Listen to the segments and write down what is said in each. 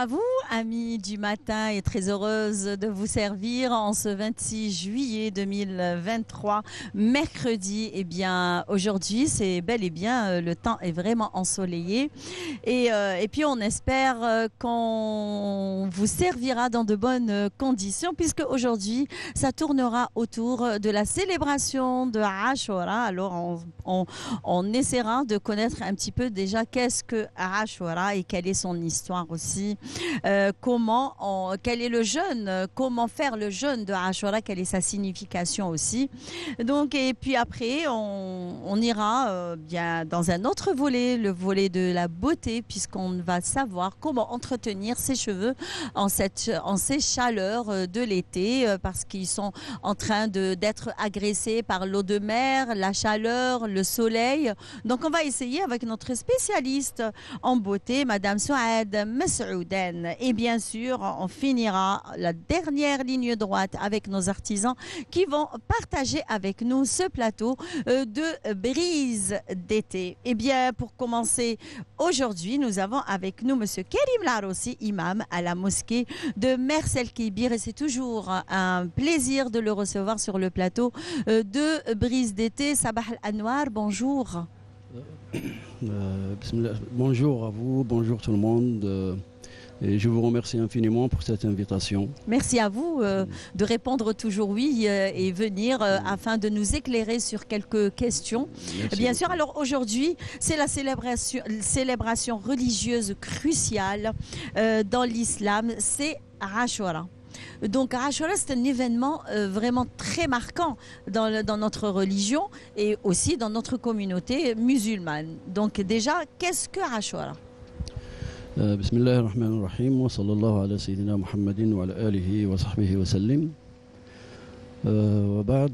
à vous, amis du matin, et très heureuse de vous servir en ce 26 juillet 2023, mercredi. Eh bien, aujourd'hui, c'est bel et bien, le temps est vraiment ensoleillé. Et puis, on espère qu'on vous servira dans de bonnes conditions, puisque aujourd'hui, ça tournera autour de la célébration de Ashura. Alors, on essaiera de connaître un petit peu déjà qu'est-ce que Ashura et quelle est son histoire aussi. Quel est le jeûne, comment faire le jeûne de Ashura, quelle est sa signification aussi. Donc, et puis après, on ira bien dans un autre volet, le volet de la beauté, puisqu'on va savoir comment entretenir ses cheveux en ces chaleurs de l'été, parce qu'ils sont en train d'être agressés par l'eau de mer, la chaleur, le soleil. Donc, on va essayer avec notre spécialiste en beauté, Madame Souad Messouden. Et bien sûr, on finira la dernière ligne droite avec nos artisans qui vont partager avec nous ce plateau de brise d'été. Et bien, pour commencer aujourd'hui, nous avons avec nous Monsieur Karim Larossi, imam à la mosquée de Mersel Kébir. Et c'est toujours un plaisir de le recevoir sur le plateau de brise d'été. Sabah al-Anwar, bonjour. Bonjour à vous, bonjour tout le monde. Et je vous remercie infiniment pour cette invitation. Merci à vous de répondre toujours oui et venir afin de nous éclairer sur quelques questions. Merci Bien beaucoup. sûr, alors aujourd'hui, c'est la célébration religieuse cruciale dans l'islam, c'est Ashura. Donc Ashura, c'est un événement vraiment très marquant dans notre religion et aussi dans notre communauté musulmane. Donc déjà, qu'est-ce que Ashura? بسم الله الرحمن الرحيم وصلى الله على سيدنا محمد وعلى آله وصحبه وسلم. وبعد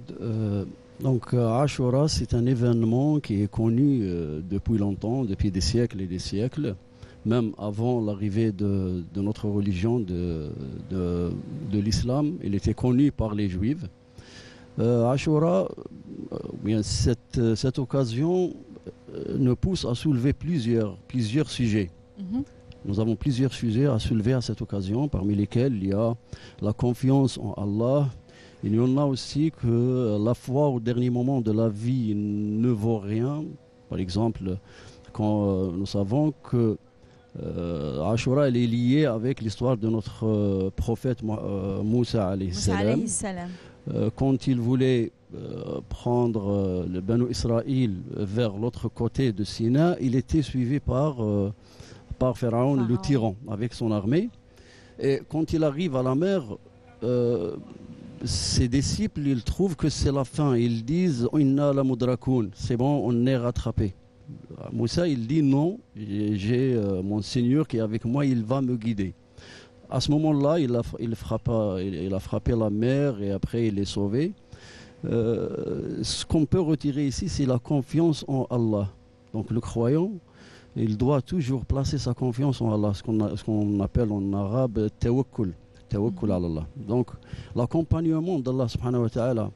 donc Ashura, c'est un événement qui est connu depuis longtemps, depuis des siècles et des siècles, même avant l'arrivée de notre religion, de l'islam. Il était connu par les Juifs. Ashura, bien, cette occasion nous pousse à soulever plusieurs sujets. Mhm. Nous avons plusieurs sujets à soulever à cette occasion, parmi lesquels il y a la confiance en Allah. Il y en a aussi que la foi au dernier moment de la vie ne vaut rien. Par exemple, quand nous savons que Ashura elle est liée avec l'histoire de notre prophète Moussa alayhi salam. Quand il voulait prendre le Banu Israël vers l'autre côté de Sina, il était suivi par Pharaon, le tyran, avec son armée. Et quand il arrive à la mer, ses disciples, ils trouvent que c'est la fin. Ils disent « Inna la mudrakoun », c'est bon, on est rattrapé. Moussa, il dit « Non, j'ai mon Seigneur qui est avec moi, il va me guider ». À ce moment-là, il a frappé la mer et après il est sauvé. Ce qu'on peut retirer ici, c'est la confiance en Allah. Donc le croyant, il doit toujours placer sa confiance en Allah, ce qu'on appelle en arabe tawakkul. Tawakkul ala Allah. Donc l'accompagnement d'Allah subhanahu wa ta'ala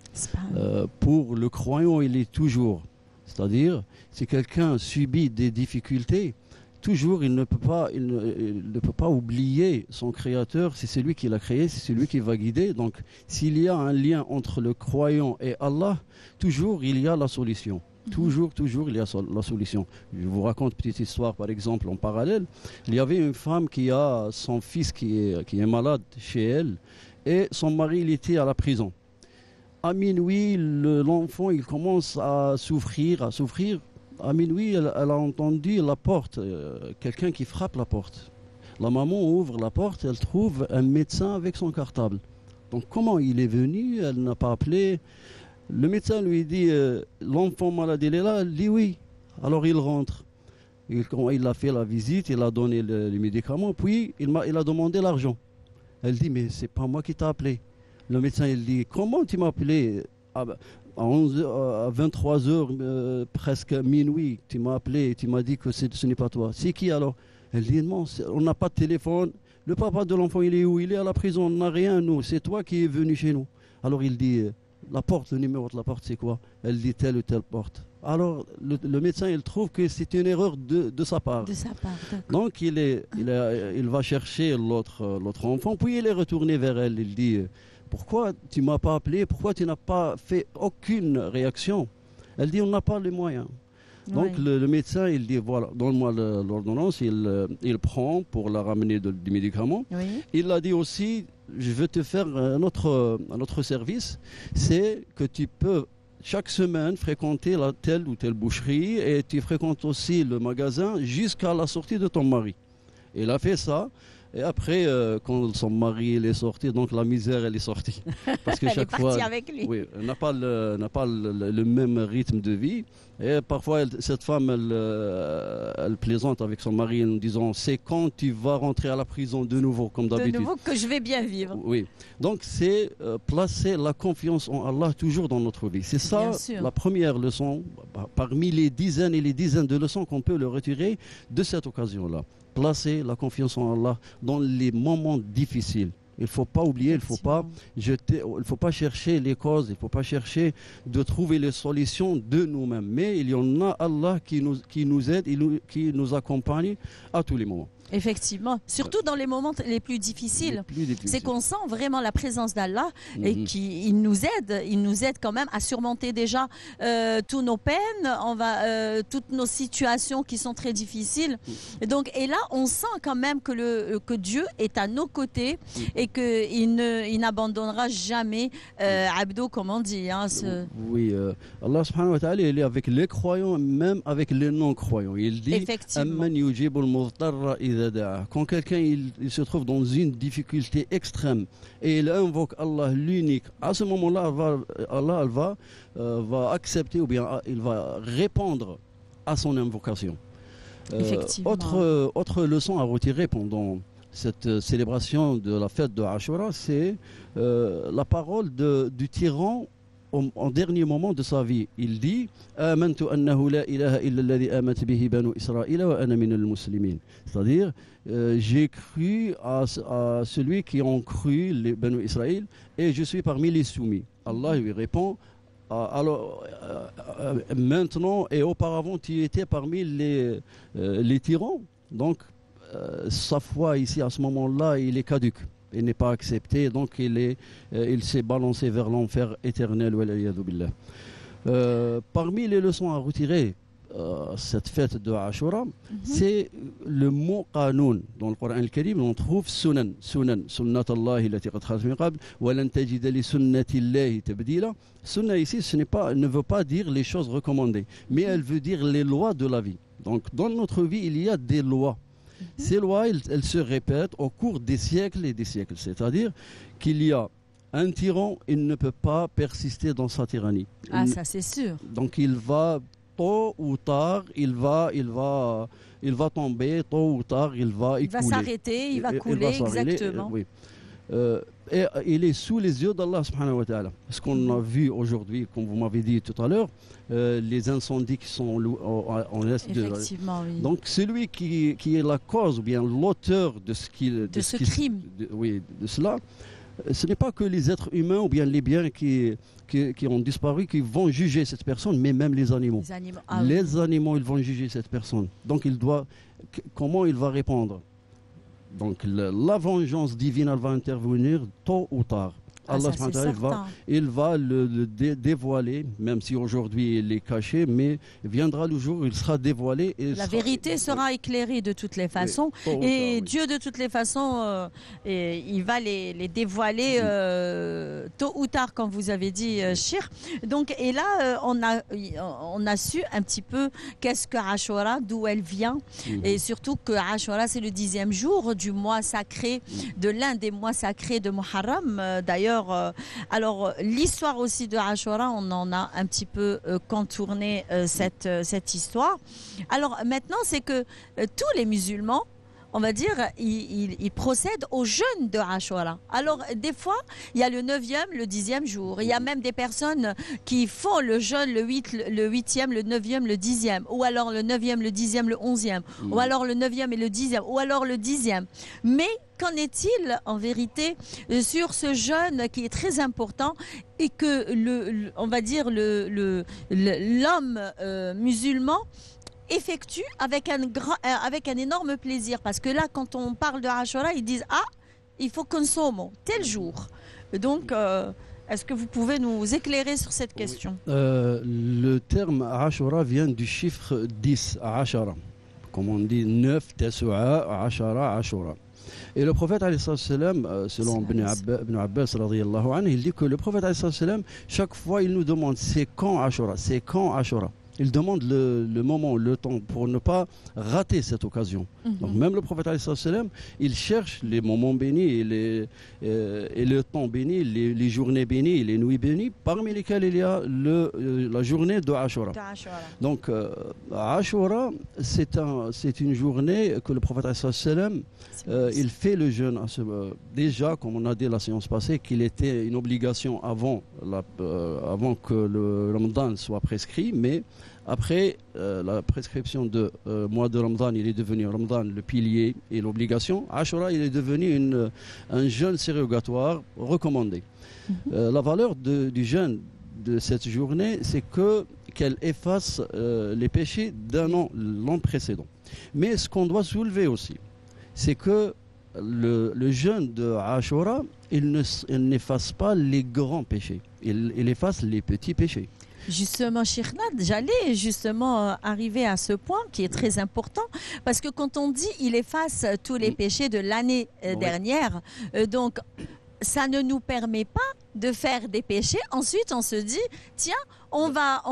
pour le croyant, il est toujours. C'est-à-dire, si quelqu'un subit des difficultés, toujours il ne peut pas oublier son créateur, c'est celui qui l'a créé, c'est celui qui va guider. Donc s'il y a un lien entre le croyant et Allah, toujours il y a la solution. Toujours, il y a la solution. Je vous raconte une petite histoire, par exemple, en parallèle. Il y avait une femme qui a son fils qui est malade chez elle et son mari, il était à la prison. À minuit, l'enfant, il commence à souffrir. À minuit, elle a entendu la porte, quelqu'un qui frappe la porte. La maman ouvre la porte, elle trouve un médecin avec son cartable. Donc comment il est venu? Elle n'a pas appelé. Le médecin lui dit l'enfant malade il est là, elle dit oui. Alors il rentre. Il a fait la visite, il a donné les médicaments, puis il a demandé l'argent. Elle dit mais c'est pas moi qui t'ai appelé. Le médecin il dit comment tu m'as appelé à 23h, presque minuit, tu m'as appelé et tu m'as dit que ce n'est pas toi. C'est qui alors? Elle dit non, on n'a pas de téléphone. Le papa de l'enfant il est où? Il est à la prison, on n'a rien nous, c'est toi qui es venu chez nous. Alors il dit la porte, le numéro de la porte, c'est quoi? Elle dit telle ou telle porte. Alors le médecin, il trouve que c'est une erreur de sa part. De sa part, d'accord. Donc il va chercher l'autre enfant, puis il est retourné vers elle. Il dit, pourquoi tu m'as pas appelé? Pourquoi tu n'as pas fait aucune réaction? Elle dit, on n'a pas les moyens. Donc Oui. le médecin, il dit, voilà, donne-moi l'ordonnance. Il prend pour la ramener des médicaments. Oui. Il a dit aussi, je vais te faire un autre service, c'est que tu peux chaque semaine fréquenter telle ou telle boucherie et tu fréquentes aussi le magasin jusqu'à la sortie de ton mari. Il a fait ça. Et après, quand son mari est sorti, donc la misère, elle est sortie. Parce que Elle est chaque partie fois, avec lui. oui, elle n'a pas le même rythme de vie. Et parfois, cette femme, elle plaisante avec son mari en disant, c'est quand tu vas rentrer à la prison de nouveau, comme De d'habitude. nouveau que je vais bien vivre. Oui. Donc, c'est placer la confiance en Allah toujours dans notre vie. C'est ça Bien sûr. la première leçon, parmi les dizaines et les dizaines de leçons qu'on peut le retirer de cette occasion-là. Placer la confiance en Allah dans les moments difficiles. Il ne faut pas oublier, il ne faut pas chercher les causes, il ne faut pas chercher de trouver les solutions de nous-mêmes. Mais il y en a Allah qui nous aide, qui nous accompagne à tous les moments. Effectivement, surtout dans les moments les plus difficiles. C'est qu'on sent vraiment la présence d'Allah et qu'il nous aide quand même à surmonter déjà toutes nos peines, toutes nos situations qui sont très difficiles. Et là, on sent quand même que Dieu est à nos côtés et qu'il n'abandonnera jamais Abdo, comme on dit. Hein, Oui, Allah subhanahu wa ta'ala, il est avec les croyants, même avec les non-croyants. Il dit, effectivement. Quand quelqu'un il se trouve dans une difficulté extrême et il invoque Allah l'unique, à ce moment-là, Allah va accepter ou bien il va répondre à son invocation. Effectivement. Autre leçon à retirer pendant cette célébration de la fête de Ashura, c'est la parole du tyran en dernier moment de sa vie. Il dit Amantu annahu la ilaha illa alladhi amat bihi banu Israël wa ana min al-muslimin. C'est-à-dire, j'ai cru à celui qui ont cru les banu Israël et je suis parmi les soumis. Allah lui répond alors maintenant et auparavant tu étais parmi les tyrans. Donc sa foi ici à ce moment-là, il est caduque. Il n'est pas accepté, donc il s'est balancé vers l'enfer éternel. Parmi les leçons à retirer cette fête de Ashura, c'est le mot qanoun. Dans le Coran al-Karim, on trouve sunan, sunnat Allah allati qad khalat min qabl, wa lan tajida li sunnati Allah tabdila. Sunna ici, ne veut pas dire les choses recommandées, mais elle veut dire les lois de la vie. Donc dans notre vie, il y a des lois. Ces lois, elles se répètent au cours des siècles et des siècles. C'est-à-dire qu'il y a un tyran, il ne peut pas persister dans sa tyrannie. Ah, ça c'est sûr. Donc il va, tôt ou tard, il va tomber, tôt ou tard, il va écouler. Il va s'arrêter, il va couler, exactement. Oui. Et il est sous les yeux d'Allah subhanahu wa ta'ala. Ce qu'on a vu aujourd'hui, comme vous m'avez dit tout à l'heure, les incendies qui sont en l'est de... Effectivement, oui. Donc celui qui est la cause ou bien l'auteur de ce crime. De cela, ce n'est pas que les êtres humains ou bien les biens qui ont disparu qui vont juger cette personne, mais même les animaux. Les animaux, ils vont juger cette personne. Donc comment il va répondre? Donc la vengeance divine, elle va intervenir tôt ou tard. Allah il va le dévoiler, même si aujourd'hui il est caché, mais viendra le jour où il sera dévoilé. Et la vérité sera éclairée de toutes les façons. Et Dieu, de toutes les façons, il va les dévoiler tôt ou tard, comme vous avez dit, Shir. Donc, et là, on a su un petit peu qu'est-ce que Ashura, d'où elle vient. Et surtout que Ashura, c'est le 10e jour du mois sacré, de l'un des mois sacrés de Muharram. D'ailleurs, alors l'histoire aussi de Ashura, on en a un petit peu contourné cette histoire. Alors maintenant, c'est que tous les musulmans on va dire, il procède au jeûne de Ashura. Alors, des fois, il y a le 9e, le 10e jour. Il y a même des personnes qui font le jeûne le 8e, le 9e, le 10e. Ou alors le 9e, le 10e, le 11e. Ou alors le 9e et le 10e. Ou alors le 10e. Mais qu'en est-il en vérité sur ce jeûne qui est très important et que, on va dire, l'homme musulman effectue avec un énorme plaisir. Parce que là, quand on parle de Ashura, ils disent « Ah, il faut consommer tel jour ». Donc, est-ce que vous pouvez nous éclairer sur cette question? Le terme Ashura vient du chiffre 10, Ashara. Comme on dit 9, Tasu'a, Ashara, Ashura. Et le prophète, selon Ibn Abbas, il dit que le prophète, chaque fois, il nous demande c'est quand Ashura, c'est quand Ashura. Il demande le moment, le temps pour ne pas rater cette occasion. Donc même le prophète, il cherche les moments bénis et le temps béni, les journées bénies, les nuits bénies, parmi lesquelles il y a la journée de Ashura. Donc Ashura, c'est une journée que le prophète, il fait le jeûne. Déjà, comme on a dit la séance passée, qu'il était une obligation avant que le Ramadan soit prescrit, mais après la prescription de mois de Ramadan, il est devenu Ramadan le pilier et l'obligation. Ashura, il est devenu un jeûne surrogatoire recommandé. La valeur du jeûne de cette journée, c'est qu'elle efface les péchés d'un an, l'an précédent. Mais ce qu'on doit soulever aussi, c'est que le jeûne de Ashura, il n'efface pas les grands péchés, il efface les petits péchés. Justement, Cheikh Nad, j'allais justement arriver à ce point qui est très important, parce que quand on dit il efface tous les péchés de l'année dernière, donc ça ne nous permet pas de faire des péchés. Ensuite, on se dit, tiens, on va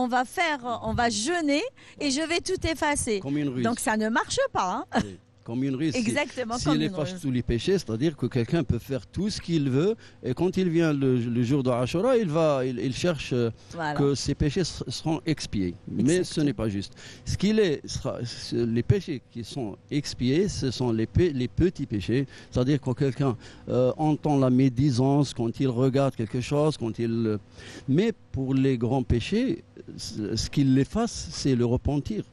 jeûner et je vais tout effacer. Donc ça ne marche pas. Hein. Oui. Comme une ruse. Exactement. S'il efface tous les péchés, c'est-à-dire que quelqu'un peut faire tout ce qu'il veut, et quand il vient le jour de Ashura, il cherche que ses péchés seront expiés. Mais ce n'est pas juste. Les péchés qui sont expiés, ce sont les petits péchés, c'est-à-dire quand quelqu'un entend la médisance, quand il regarde quelque chose, mais pour les grands péchés, ce qu'il efface, c'est le repentir.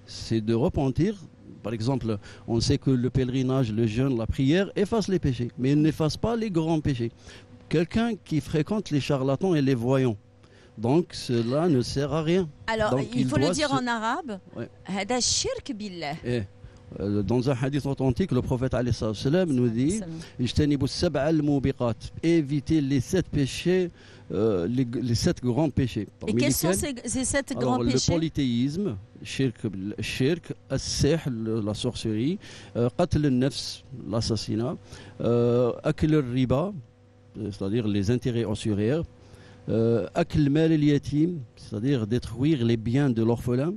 C'est de repentir. Par exemple, on sait que le pèlerinage, le jeûne, la prière effacent les péchés, mais ils n'effacent pas les grands péchés. Quelqu'un qui fréquente les charlatans et les voyants, donc cela ne sert à rien. Alors, donc, il faut le dire en arabe. Hada shirk billah. Dans un hadith authentique, le prophète nous dit évitez les 7 péchés, les 7 grands péchés. Et quels sont ces 7 grands péchés? Le polythéisme, shirk, as-sihr, la sorcellerie, qatl al-nafs, l'assassinat, akl al-riba, c'est-à-dire les intérêts ossuaires, akl mal al-yatim, c'est-à-dire détruire les biens de l'orphelin,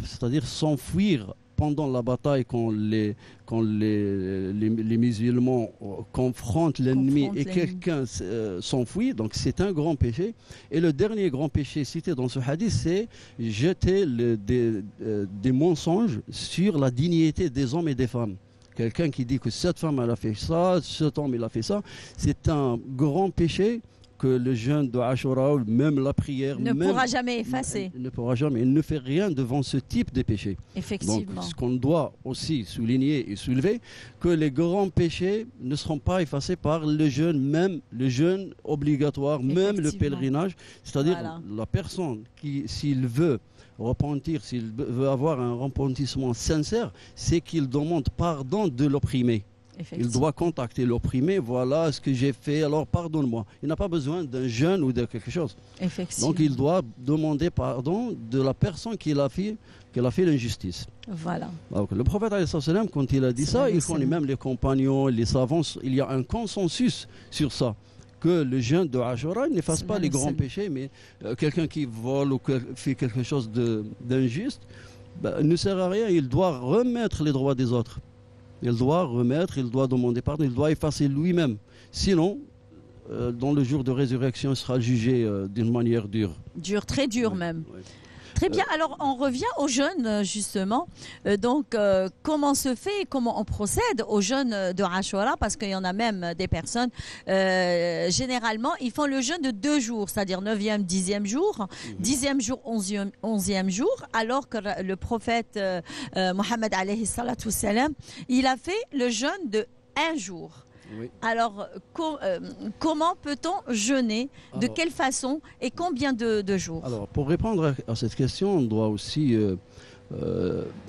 c'est-à-dire s'enfuir pendant la bataille quand les musulmans confrontent l'ennemi et quelqu'un s'enfuit, donc c'est un grand péché. Et le dernier grand péché cité dans ce hadith, c'est jeter des mensonges sur la dignité des hommes et des femmes. Quelqu'un qui dit que cette femme elle a fait ça, cet homme il a fait ça, c'est un grand péché que le jeûne de Ashura, même la prière, pourra jamais effacer. Ne pourra jamais. Il ne fait rien devant ce type de péché. Effectivement. Donc, ce qu'on doit aussi souligner et soulever, que les grands péchés ne seront pas effacés par le jeûne, même le jeûne obligatoire, même le pèlerinage. C'est-à-dire la personne qui, s'il veut repentir, s'il veut avoir un repentissement sincère, c'est qu'il demande pardon de l'opprimé. Il doit contacter l'opprimé, voilà ce que j'ai fait, alors pardonne-moi. Il n'a pas besoin d'un jeûne ou de quelque chose. Donc il doit demander pardon de la personne qui a fait l'injustice. Voilà. Donc, le prophète, quand il a dit ça, il faut même les compagnons, les savants, il y a un consensus sur ça. Que le jeûne de Ashura n'efface pas les grands péchés, mais quelqu'un qui vole ou fait quelque chose d'injuste ne sert à rien. Il doit remettre les droits des autres. Il doit demander pardon, il doit effacer lui-même. Sinon, dans le jour de résurrection, il sera jugé d'une manière dure. Très dure même. Très bien. Alors, on revient aux jeûnes, justement. Comment se fait, comment on procède aux jeûnes de Ashura? Parce qu'il y en a même des personnes, généralement, ils font le jeûne de 2 jours, c'est-à-dire 9e, 10e jour, 10e jour, 11e jour, alors que le prophète Mohammed alayhi salatu salam, il a fait le jeûne de 1 jour. Oui. Alors, comment peut-on jeûner? De quelle façon et combien de jours? Alors, pour répondre à cette question, on doit aussi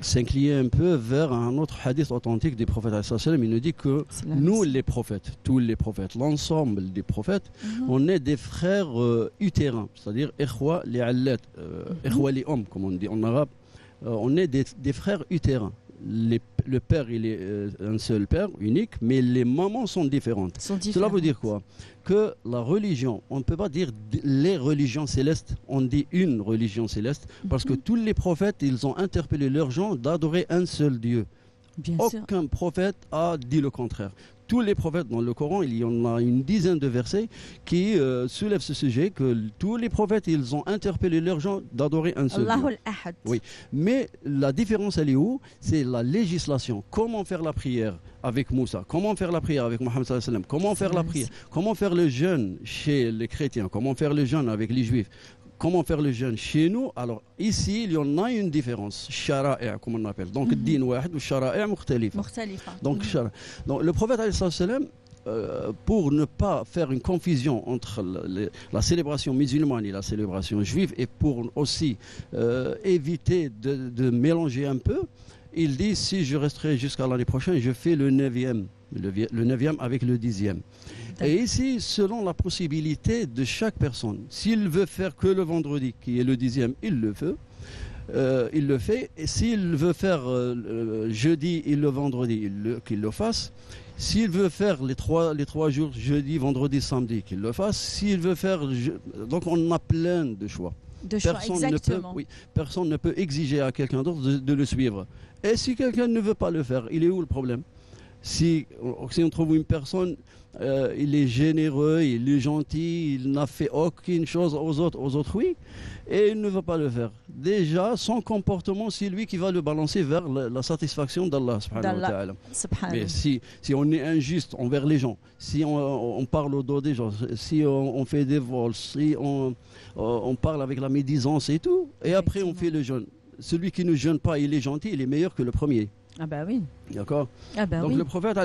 s'incliner un peu vers un autre hadith authentique des prophètes. Il nous dit que nous, les prophètes, tous les prophètes, l'ensemble des prophètes, on est des frères utérins, c'est-à-dire ikhwa li'allat, ikhwa li'um, comme on dit en arabe. On est des frères utérins. Le père, il est un seul père, unique, mais les mamans sont différentes. Cela veut dire quoi? Que la religion, on ne peut pas dire les religions célestes, on dit une religion céleste, parce que tous les prophètes, ils ont interpellé leurs gens d'adorer un seul Dieu. Aucun prophète a dit le contraire. Tous les prophètes dans le Coran, il y en a une dizaine de versets qui soulèvent ce sujet, que tous les prophètes, ils ont interpellé leurs gens d'adorer un seul Dieu. Oui. Mais la différence, elle est où? C'est la législation. Comment faire la prière avec Moussa? Comment faire la prière avec Mohammed sallallahu alayhi wa sallam? Comment faire la prière? Comment faire le jeûne chez les chrétiens? Comment faire le jeûne avec les juifs? Comment faire le jeûne chez nous? Alors ici, il y en a une différence. Shara'a, comme on appelle. Donc, din wahid ou shara'a mukhtalifa. Donc, le prophète alayhi salam, pour ne pas faire une confusion entre la célébration musulmane et la célébration juive, et pour aussi éviter de mélanger un peu, il dit, si je resterai jusqu'à l'année prochaine, je fais le 9e. Le 9e avec le 10e. Et ici, selon la possibilité de chaque personne, s'il veut faire que le vendredi, qui est le 10e, il le fait. Et s'il veut faire jeudi et le vendredi, qu'il le fasse. S'il veut faire les trois jours, jeudi, vendredi, samedi, qu'il le fasse. S'il veut faire... Donc on a plein de choix. Personne ne peut exiger à quelqu'un d'autre de le suivre. Et si quelqu'un ne veut pas le faire, il est où le problème? Si on trouve une personne, il est généreux, il est gentil, il n'a fait aucune chose aux autres oui, et il ne veut pas le faire. Déjà, son comportement, c'est lui qui va le balancer vers la satisfaction d'Allah subhanahu wa ta'ala. Mais si on est injuste envers les gens, si on parle au dos des gens, si on fait des vols, si on parle avec la médisance et tout, et après on fait le jeûne. Celui qui ne jeûne pas, il est gentil, il est meilleur que le premier. Ah bah oui. D'accord. Donc oui. le prophète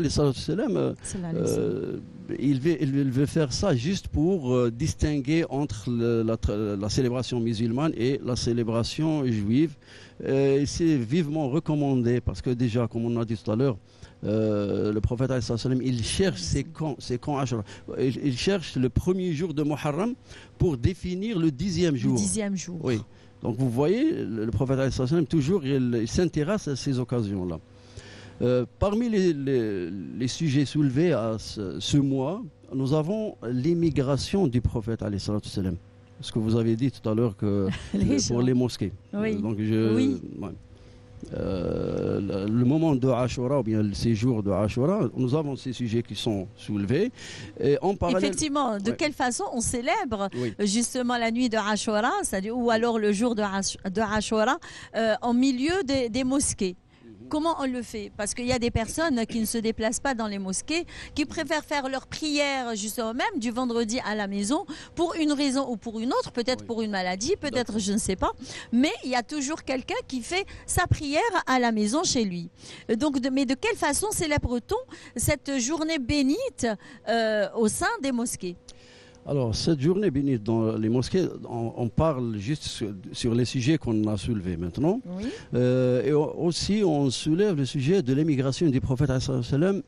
il veut faire ça juste pour distinguer entre la célébration musulmane et la célébration juive. C'est vivement recommandé parce que déjà, comme on a dit tout à l'heure, le prophète il cherche ses camps Ashura. Il cherche le premier jour de Muharram pour définir le 10e jour. Le 10e jour. Oui. Donc vous voyez, le prophète toujours il s'intéresse à ces occasions-là. Parmi les sujets soulevés à ce mois, nous avons l'immigration du prophète alayhi salatu salam. Ce que vous avez dit tout à l'heure que pour les mosquées. Oui. Donc le moment de Ashura ou bien le séjour de Ashura, nous avons ces sujets qui sont soulevés. Et en parallèle, effectivement, de quelle façon on célèbre justement la nuit de Ashura, ou alors le jour de Ashura en milieu des mosquées? Comment on le fait? Parce qu'il y a des personnes qui ne se déplacent pas dans les mosquées, qui préfèrent faire leur prière justement même du vendredi à la maison pour une raison ou pour une autre, peut-être pour une maladie, peut-être je ne sais pas. Mais il y a toujours quelqu'un qui fait sa prière à la maison chez lui. Donc, mais de quelle façon célèbre-t-on cette journée bénite au sein des mosquées? Alors, cette journée bénite dans les mosquées, on parle juste sur les sujets qu'on a soulevés maintenant. Oui. Et aussi, on soulève le sujet de l'émigration du prophète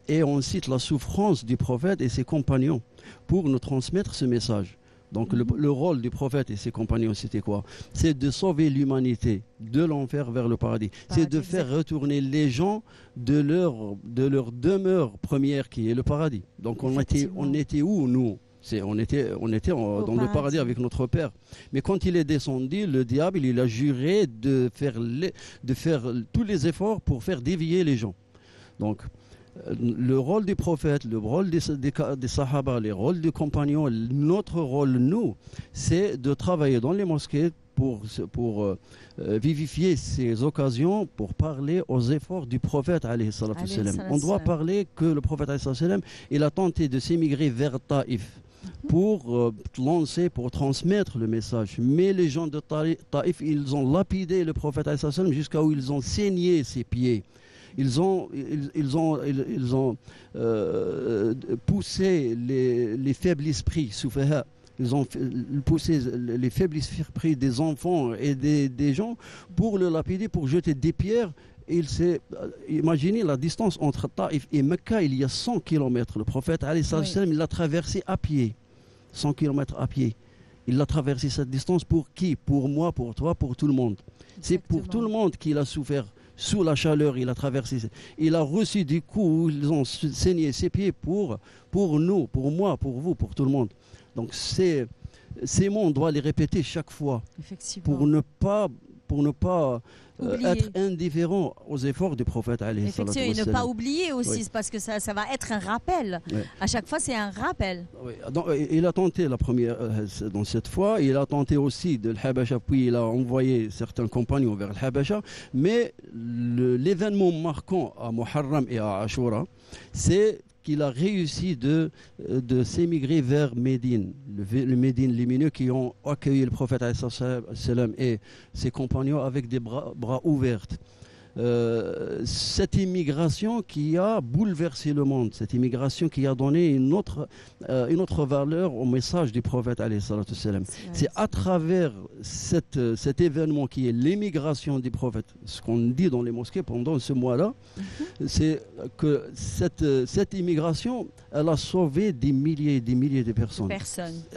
et on cite la souffrance du prophète et ses compagnons pour nous transmettre ce message. Donc, le rôle du prophète et ses compagnons, c'était quoi? C'est de sauver l'humanité de l'enfer vers le paradis. C'est de faire retourner les gens de leur demeure première qui est le paradis. Donc, on était où, nous? On était dans le paradis avec notre Père. Mais quand il est descendu, le diable, il a juré de faire tous les efforts pour faire dévier les gens. Donc, le rôle des prophètes, le rôle des sahaba, le rôle des compagnons, notre rôle, nous, c'est de travailler dans les mosquées pour vivifier ces occasions pour parler aux efforts du prophète alayhi salatu wassalam. On doit parler que le prophète alayhi salatu wassalam, il a tenté de s'émigrer vers Taïf pour lancer, pour transmettre le message. Mais les gens de Taïf, ils ont lapidé le prophète alayhi salatu wassalam jusqu'à où ils ont saigné ses pieds. Ils ont poussé les faibles esprits, soufaha. Ils ont poussé les faibles esprits des enfants et des gens pour le lapider, pour jeter des pierres. Imaginez la distance entre Taïf et Mecca, il y a 100 km. Le prophète, alayhi salam, il l'a traversé à pied. 100 km à pied. Il a traversé cette distance pour qui? Pour moi, pour toi, pour tout le monde. C'est pour tout le monde qu'il a souffert. Sous la chaleur, il a traversé. Il a reçu des coups, ils ont saigné ses pieds pour nous, pour moi, pour vous, pour tout le monde. Donc ces mots, on doit les répéter chaque fois pour ne pas être indifférent aux efforts du prophète. Effectivement, et ne pas oublier aussi, parce que ça va être un rappel. Oui. À chaque fois, c'est un rappel. Oui. Donc, il a tenté la première, dans cette fois, il a tenté aussi de l'Habasha, puis il a envoyé certains compagnons vers l'Habasha. Mais l'événement marquant à Muharram et à Ashura, c'est qu'il a réussi de s'émigrer vers Médine, le Médine lumineux, qui ont accueilli le prophète et ses compagnons avec des bras ouverts. Cette immigration qui a bouleversé le monde, cette immigration qui a donné une autre valeur au message du prophète. C'est à travers cet événement qui est l'immigration du prophète, ce qu'on dit dans les mosquées pendant ce mois-là, c'est que cette immigration, elle a sauvé des milliers et des milliers de personnes.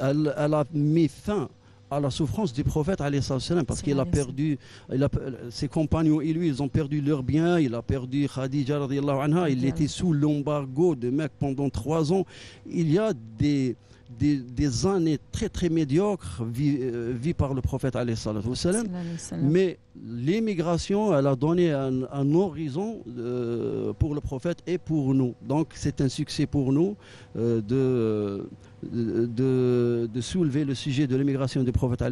Elle a mis fin à la souffrance du prophète parce qu'il a perdu, ses compagnons et lui, ils ont perdu leurs biens. Il a perdu Khadija radiyallahu anha, il était sous l'embargo de Mecque pendant 3 ans. Il y a des années très très médiocres vues par le prophète mais l'immigration, elle a donné un horizon pour le prophète et pour nous. Donc c'est un succès pour nous de soulever le sujet de l'immigration du prophète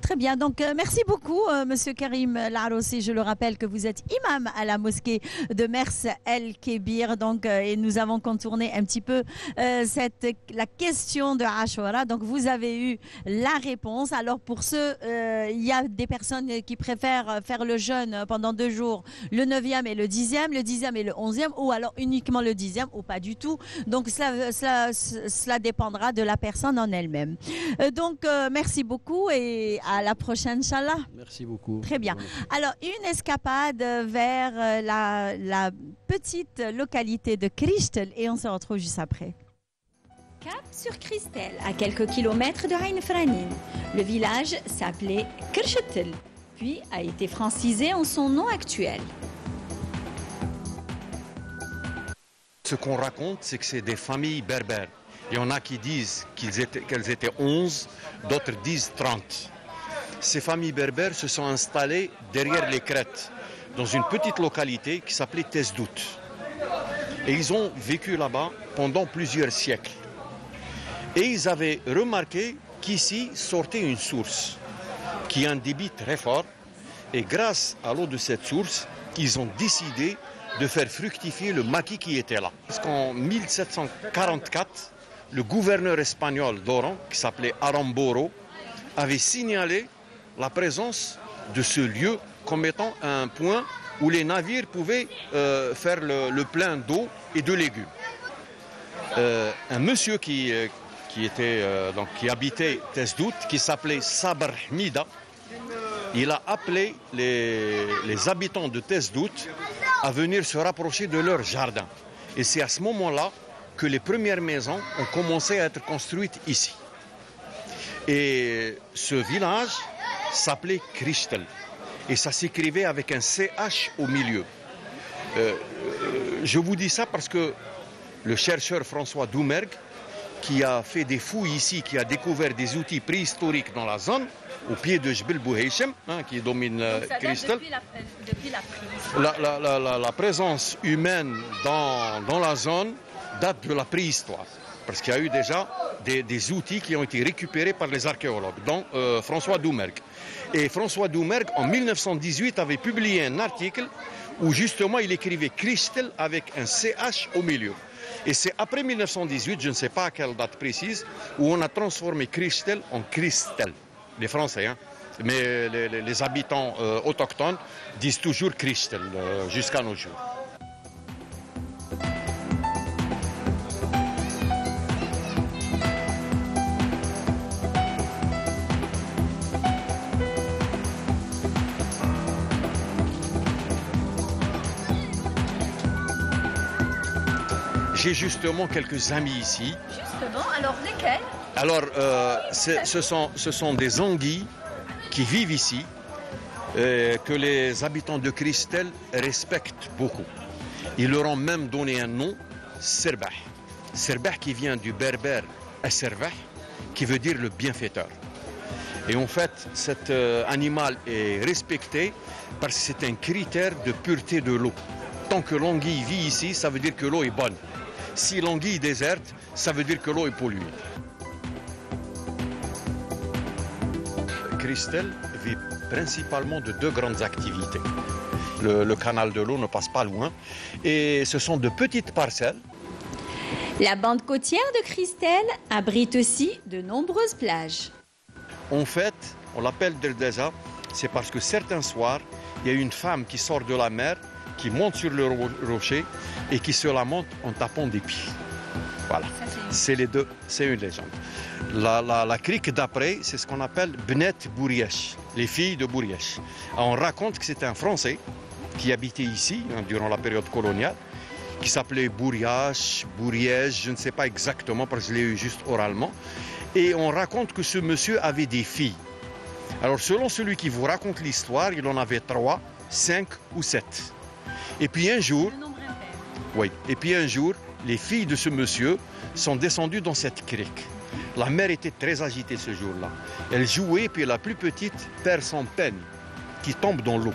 Très bien, donc merci beaucoup Monsieur Karim Laroussi. Je le rappelle que vous êtes imam à la mosquée de Mers El Kébir, donc et nous avons contourné un petit peu la question de Ashura. Donc vous avez eu la réponse. Alors pour ceux, il y a des personnes qui préfèrent faire le jeûne pendant 2 jours, le 9e et le 10e, le 10e et le 11e, ou alors uniquement le 10e ou pas du tout. Donc cela dépendra de la personne en elle-même. Donc merci beaucoup et à la prochaine, Inch'Allah. Merci beaucoup. Très bien. Alors une escapade vers la petite localité de Christel et on se retrouve juste après. Cap sur Christel, à quelques kilomètres de Ain Franin. Le village s'appelait Kirchetel, puis a été francisé en son nom actuel. Ce qu'on raconte, c'est que c'est des familles berbères. Il y en a qui disent qu'elles étaient 11, d'autres disent 30. Ces familles berbères se sont installées derrière les crêtes, dans une petite localité qui s'appelait Tesdout. Et ils ont vécu là-bas pendant plusieurs siècles. Et ils avaient remarqué qu'ici sortait une source qui a un débit très fort. Et grâce à l'eau de cette source, ils ont décidé de faire fructifier le maquis qui était là. Parce qu'en 1744, le gouverneur espagnol d'Oran, qui s'appelait Aramboro, avait signalé la présence de ce lieu comme étant un point où les navires pouvaient faire le plein d'eau et de légumes. Un monsieur qui habitait Tesdout, qui s'appelait Sabr Hmida, il a appelé les habitants de Tesdout à venir se rapprocher de leur jardin. Et c'est à ce moment-là que les premières maisons ont commencé à être construites ici. Et ce village s'appelait Christel. Et ça s'écrivait avec un CH au milieu. Je vous dis ça parce que le chercheur François Doumergue, qui a fait des fouilles ici, qui a découvert des outils préhistoriques dans la zone, au pied de Jbel Bouhaïchem, qui domine Christel. Depuis la la présence humaine dans la zone date de la préhistoire. parce qu'il y a eu déjà des outils qui ont été récupérés par les archéologues, dont François Doumergue. Et François Doumergue, en 1918, avait publié un article où justement il écrivait Christel avec un CH au milieu. Et c'est après 1918, je ne sais pas à quelle date précise, où on a transformé Christel en Christel. Les Français, hein. Mais les habitants autochtones disent toujours Christel jusqu'à nos jours. J'ai justement quelques amis ici. Justement, alors lesquels? Alors, ce sont des anguilles qui vivent ici, que les habitants de Christel respectent beaucoup. Ils leur ont même donné un nom, Serbah. Serbah qui vient du berbère Serbah, qui veut dire le bienfaiteur. Et en fait, cet animal est respecté parce que c'est un critère de pureté de l'eau. Tant que l'anguille vit ici, ça veut dire que l'eau est bonne. Si l'anguille déserte, ça veut dire que l'eau est polluée. Christel vit principalement de deux grandes activités. Le canal de l'eau ne passe pas loin et ce sont de petites parcelles. La bande côtière de Christel abrite aussi de nombreuses plages. En fait, on l'appelle Deldeza, c'est parce que certains soirs, il y a une femme qui sort de la mer, qui monte sur le rocher et qui se lamente en tapant des pieds. Voilà, c'est les deux, c'est une légende. La crique d'après, c'est ce qu'on appelle Bnet Bouriesh, les filles de Bouriesh. On raconte que c'était un Français qui habitait ici durant la période coloniale, qui s'appelait Bouriache, Bouriège, je ne sais pas exactement parce que je l'ai eu juste oralement. Et on raconte que ce monsieur avait des filles. Alors selon celui qui vous raconte l'histoire, il en avait 3, 5 ou 7. Et puis un jour, les filles de ce monsieur sont descendues dans cette crique. La mer était très agitée ce jour-là. Elle jouait, puis la plus petite perd son peigne qui tombe dans l'eau.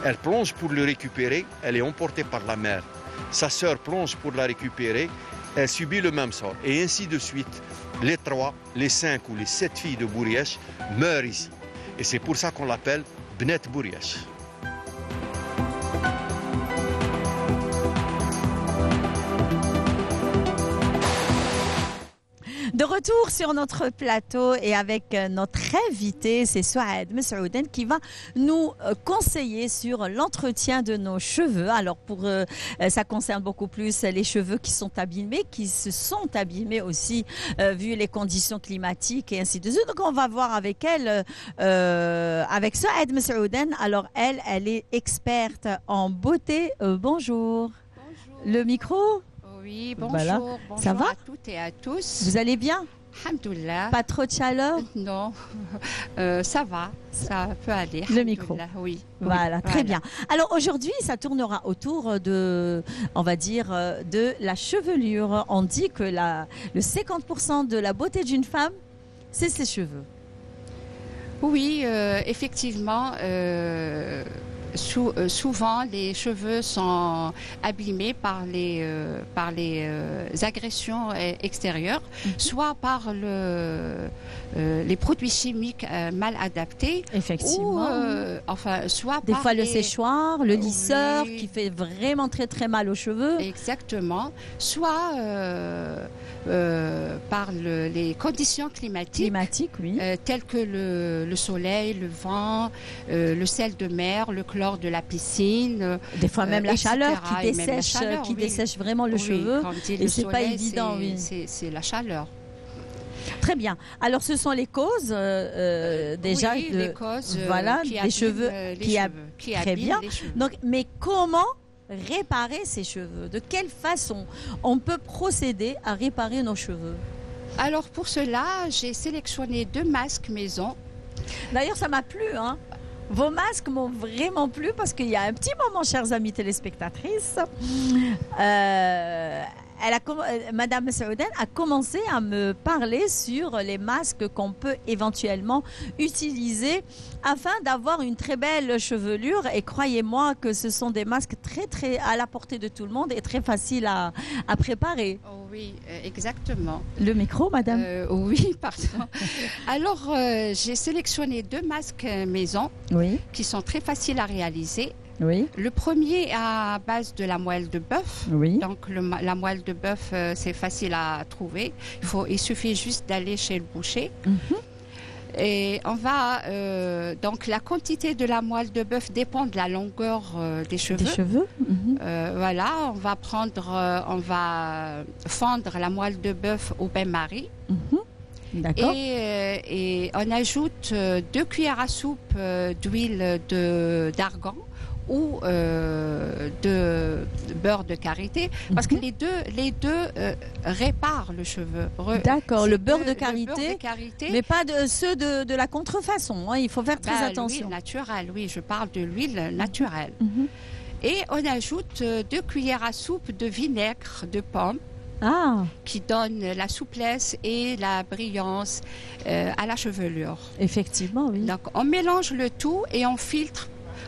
Elle plonge pour le récupérer, elle est emportée par la mer. Sa sœur plonge pour la récupérer, elle subit le même sort. Et ainsi de suite, les 3, les 5 ou les 7 filles de Bouriesh meurent ici. Et c'est pour ça qu'on l'appelle Bnet Bouriesh. De retour sur notre plateau et avec notre invité, c'est Souad Mesoudan qui va nous conseiller sur l'entretien de nos cheveux. Alors ça concerne beaucoup plus les cheveux qui sont abîmés, qui se sont abîmés aussi vu les conditions climatiques et ainsi de suite. Donc on va voir avec elle, avec Souad Mesoudan. Alors elle est experte en beauté. Bonjour. Bonjour. Le micro? Oui, bonjour. Voilà. Bonjour Ça va à toutes et à tous. Vous allez bien? Alhamdoulilah. Pas trop de chaleur? Non, ça va, ça peut aller. Le micro. Oui. Voilà, très bien. Alors aujourd'hui, ça tournera autour de, on va dire, de la chevelure. On dit que le 50% de la beauté d'une femme, c'est ses cheveux. Oui, effectivement. Souvent, les cheveux sont abîmés par les agressions extérieures, soit par les produits chimiques mal adaptés, effectivement, ou soit des par fois le séchoir, le lisseur, oui, qui fait vraiment très très mal aux cheveux. Exactement, soit par les conditions climatiques, oui. Telles que le soleil, le vent, le sel de mer, le chlore de la piscine, des fois même la chaleur qui oui, dessèche vraiment le cheveu, et c'est pas évident. Oui. C'est la chaleur. Très bien. Alors ce sont les causes déjà, oui, les causes, voilà, des cheveux qui très bien. Donc, mais comment réparer ces cheveux? De quelle façon on peut procéder à réparer nos cheveux? Alors pour cela, j'ai sélectionné 2 masques maison. D'ailleurs, ça m'a plu, hein. Vos masques m'ont vraiment plu parce qu'il y a un petit moment, chers amis téléspectatrices, Madame Saouden a commencé à me parler sur les masques qu'on peut éventuellement utiliser afin d'avoir une très belle chevelure. Et croyez-moi que ce sont des masques très, très à la portée de tout le monde et très faciles à préparer. Oh oui, exactement. Le micro, madame? Oui, pardon. Alors, j'ai sélectionné 2 masques maison Oui, qui sont très faciles à réaliser. oui, Le premier à base de la moelle de bœuf. oui. Donc la moelle de bœuf, c'est facile à trouver. Il suffit juste d'aller chez le boucher. Mhm. Et on va donc la quantité de la moelle de bœuf dépend de la longueur des cheveux. Des cheveux. Mhm. Voilà, on va fendre la moelle de bœuf au bain-marie. Mhm. D'accord. Et on ajoute 2 cuillères à soupe d'huile d'argan ou de beurre de karité, parce que les deux réparent le cheveu. D'accord, C'est le beurre de le karité, beurre de karité, mais pas de ceux de la contrefaçon. Hein, il faut faire très attention. L'huile naturelle, oui, je parle de l'huile naturelle. Mhm. Et on ajoute 2 cuillères à soupe de vinaigre de pomme Ah, qui donne la souplesse et la brillance à la chevelure. effectivement, oui. Donc on mélange le tout et on filtre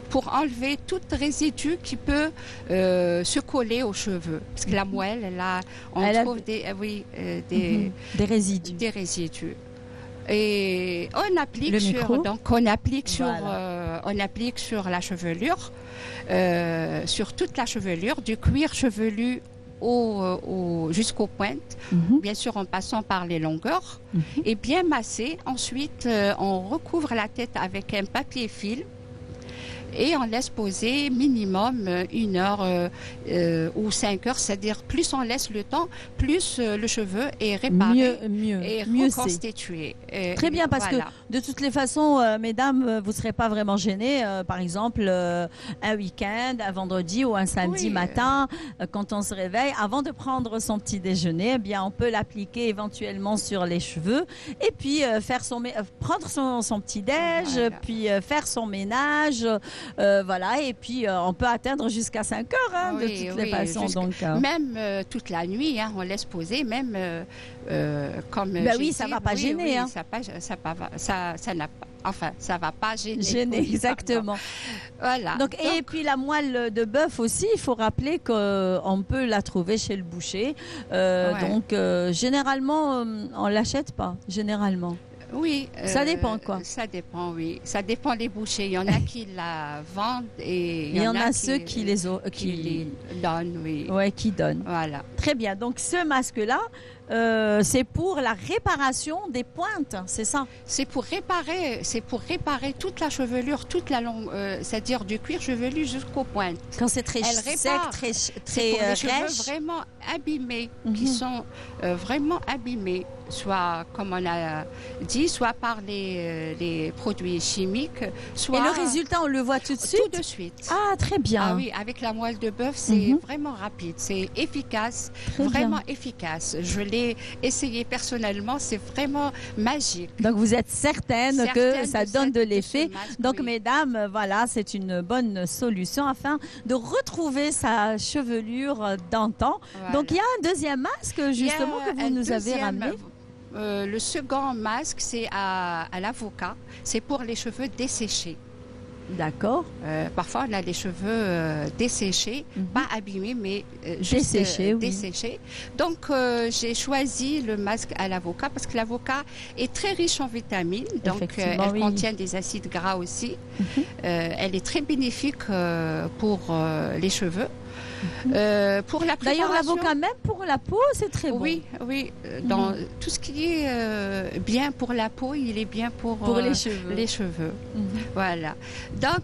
pour enlever tout résidu qui peut se coller aux cheveux. Parce que la moelle, on trouve des résidus. Des résidus. Et on applique Le micro. on applique sur la chevelure, sur toute la chevelure, du cuir chevelu jusqu'aux pointes, Mhm. bien sûr en passant par les longueurs, Mhm. et bien massé. Ensuite, on recouvre la tête avec un papier film et on laisse poser minimum 1 heure ou 5 heures, c'est-à-dire plus on laisse le temps, plus le cheveu est réparé Mieux et c'est. reconstitué. Très bien, parce voilà. que de toutes les façons, mesdames, vous ne serez pas vraiment gênées. Par exemple, un week-end, un vendredi ou un samedi Oui, matin, quand on se réveille, avant de prendre son petit déjeuner, eh bien, on peut l'appliquer éventuellement sur les cheveux et puis prendre son petit déj, Voilà. puis faire son ménage. Voilà, et puis on peut atteindre jusqu'à 5 heures hein, de Oui, toutes les oui, façon. Donc, Même toute la nuit, hein, on laisse poser, même comme Ben j'ai oui, dit, ça va pas gêner, oui, hein. ça n'a pas, enfin, ça va pas gêner. gêner, Oui, exactement. pardon. Voilà. Donc, et puis la moelle de bœuf aussi, il faut rappeler qu'on peut la trouver chez le boucher. Ouais. Donc, généralement, on l'achète pas, généralement. Oui. Ça dépend, quoi. Ça dépend, oui. Ça dépend des bouchers. Il y en a qui la vendent et Il y en a ceux qui les donnent, oui. Ouais, qui donnent. Voilà. Très bien. Donc, ce masque-là, c'est pour la réparation des pointes, c'est ça? C'est pour réparer toute la chevelure, toute la longue, c'est-à-dire du cuir chevelu jusqu'aux pointes. Quand c'est très Elle sec, répare. très C'est pour les cheveux rêche. vraiment abîmés, Mhm. qui sont vraiment abîmés, soit, comme on a dit, soit par les produits chimiques, soit Et le résultat, on le voit tout de suite? tout de suite. Ah, très bien. Ah oui, avec la moelle de bœuf, c'est Mhm. vraiment rapide, c'est efficace, Très vraiment bien. efficace. Je l'ai essayé personnellement, c'est vraiment magique. Donc, vous êtes certaine que ça donne de l'effet. Donc, oui. mesdames, voilà, c'est une bonne solution afin de retrouver sa chevelure d'antan. Voilà. Donc, il y a un deuxième masque, justement, Il y a que vous un nous avez deuxième, ramené. le second masque, c'est à l'avocat. C'est pour les cheveux desséchés. D'accord. Parfois, on a les cheveux desséchés, Mhm. pas abîmés, mais juste Desséchés, oui. desséchés. Donc, j'ai choisi le masque à l'avocat parce que l'avocat est très riche en vitamines. Donc, Effectivement, elle oui. contient des acides gras aussi. Mhm. Elle est très bénéfique pour les cheveux. Pour la D'ailleurs, préparation- l'avocat, même pour la peau, c'est très bon. Oui, oui. Dans tout ce qui est bien pour la peau, il est bien pour les cheveux. les cheveux. Mhm. Voilà. Donc,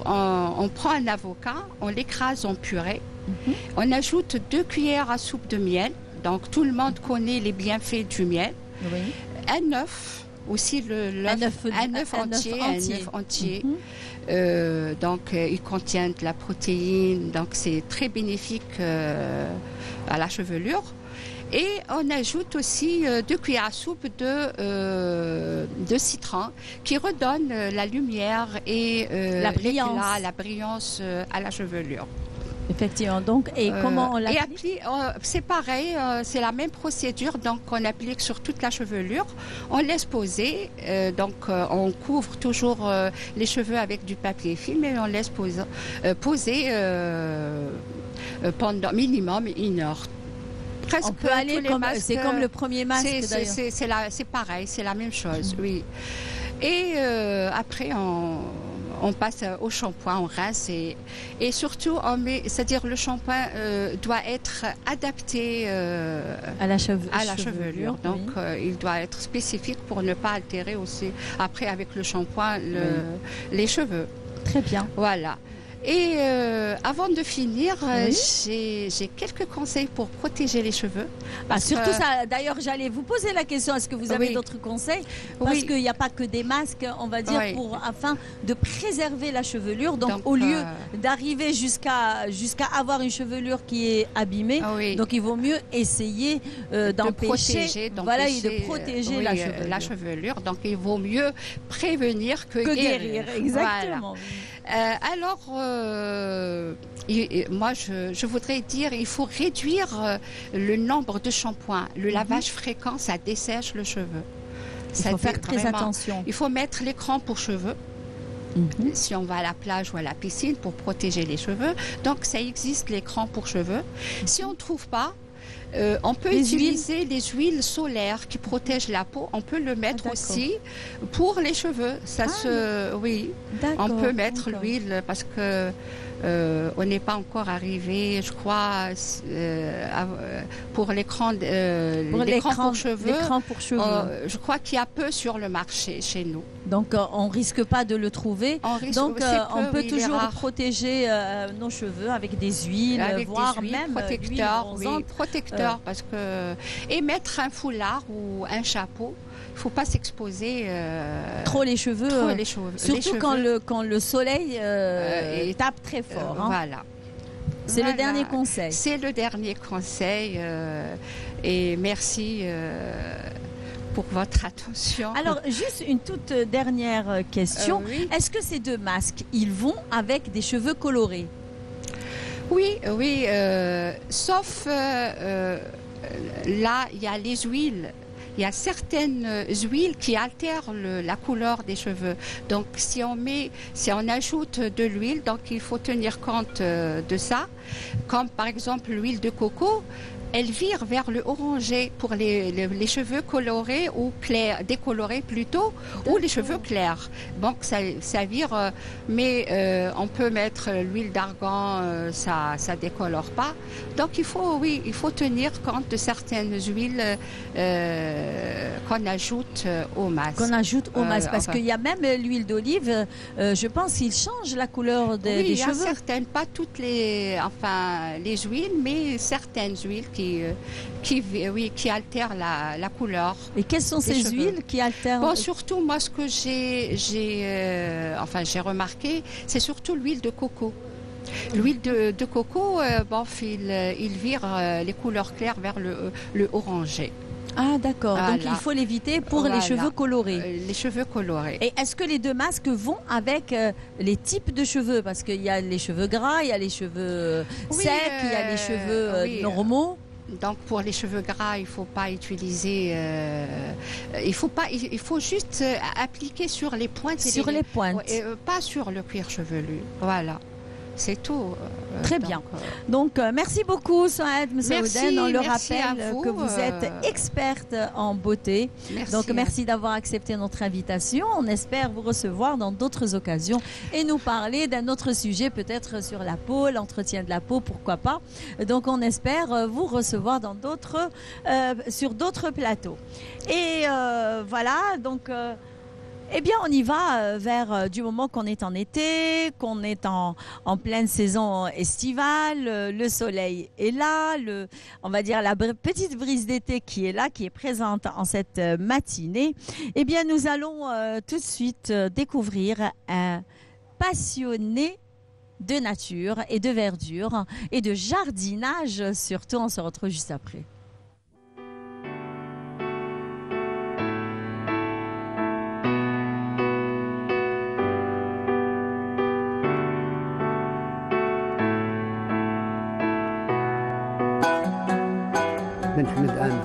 on prend un avocat, on l'écrase en purée. Mhm. On ajoute 2 cuillères à soupe de miel. Donc, tout le monde connaît les bienfaits du miel. Oui. Un œuf, aussi Un œuf entier. Mhm. Donc, il contient de la protéine, donc c'est très bénéfique à la chevelure. Et on ajoute aussi 2 cuillères à soupe de citron qui redonne la lumière et La brillance. l'éclat, la brillance à la chevelure. Effectivement. Donc, et comment on l'applique? C'est pareil, c'est la même procédure. Donc, on applique sur toute la chevelure. On laisse poser. On couvre toujours les cheveux avec du papier film et on laisse poser pendant minimum 1 heure. On peut aller c'est comme le premier masque d'ailleurs. C'est pareil, c'est la même chose, oui. Et après, on passe au shampoing, on rince et surtout c'est-à-dire le shampoing doit être adapté à la chevelure. Donc il doit être spécifique pour ne pas altérer aussi après avec le shampoing les cheveux. Très bien. Voilà. Et avant de finir, j'ai quelques conseils pour protéger les cheveux. Surtout ça, d'ailleurs, j'allais vous poser la question, est-ce que vous avez d'autres conseils? Parce qu'il n'y a pas que des masques, on va dire, afin de préserver la chevelure. Donc au lieu d'arriver jusqu'à avoir une chevelure qui est abîmée, donc il vaut mieux essayer d'empêcher, de protéger la chevelure. Donc il vaut mieux prévenir que guérir. Exactement. Voilà. Alors, moi, je voudrais dire, il faut réduire le nombre de shampoings. Le lavage fréquent, ça dessèche le cheveu. Il faut faire très attention. Il faut mettre l'écran pour cheveux. Si on va à la plage ou à la piscine pour protéger les cheveux. Donc, ça existe l'écran pour cheveux. Si on ne trouve pas, on peut utiliser les huiles solaires qui protègent la peau. On peut le mettre aussi pour les cheveux. On peut mettre l'huile parce que on n'est pas encore arrivé, je crois, pour l'écran pour cheveux. Je crois qu'il y a peu sur le marché chez nous. Donc on risque pas de le trouver. On peut toujours protéger nos cheveux avec des huiles, voire même protecteurs, parce que et mettre un foulard ou un chapeau. Il ne faut pas s'exposer trop les cheveux. Surtout quand le soleil tape très fort. Voilà. C'est le dernier conseil. C'est le dernier conseil. Et merci pour votre attention. Alors, juste une toute dernière question. Est-ce que ces 2 masques, ils vont avec des cheveux colorés? Oui. Sauf là, il y a les huiles. Il y a certaines huiles qui altèrent la couleur des cheveux. Donc, si on ajoute de l'huile, donc il faut tenir compte de ça. Comme par exemple l'huile de coco, elle vire vers le orangé pour les cheveux colorés ou clairs, décolorés plutôt, ou les cheveux clairs. Donc ça vire, mais on peut mettre l'huile d'argan, ça décolore pas. Donc il faut tenir compte de certaines huiles qu'on ajoute au masque. Parce qu'il y a même l'huile d'olive, je pense qu'il change la couleur des cheveux. Il y a certaines, pas toutes les huiles, mais certaines huiles qui altèrent la couleur. Et quelles sont ces huiles qui altèrent? Surtout, moi, ce que j'ai remarqué, c'est surtout l'huile de coco. L'huile de coco, il vire les couleurs claires vers le orangé. Ah d'accord, donc il faut l'éviter pour les cheveux colorés. Les cheveux colorés. Et est-ce que les 2 masques vont avec les types de cheveux? Parce qu'il y a les cheveux gras, il y a les cheveux secs, il y a les cheveux normaux. Donc pour les cheveux gras, il faut pas utiliser. Il faut juste appliquer sur les pointes. Les pointes. Pas sur le cuir chevelu. Voilà. C'est tout. Très bien. Donc, merci beaucoup, Souaed Messaouden. On le rappelle que vous êtes experte en beauté. Donc, merci d'avoir accepté notre invitation. On espère vous recevoir dans d'autres occasions et nous parler d'un autre sujet, peut-être sur la peau, l'entretien de la peau, pourquoi pas. Donc, on espère vous recevoir sur d'autres plateaux. Et voilà, donc... Eh bien, on y va vers du moment qu'on est en été, qu'on est en pleine saison estivale, le soleil est là, on va dire la petite brise d'été qui est là, qui est présente en cette matinée. Eh bien, nous allons tout de suite découvrir un passionné de nature et de verdure et de jardinage. Surtout, on se retrouve juste après. بديت نحمد عام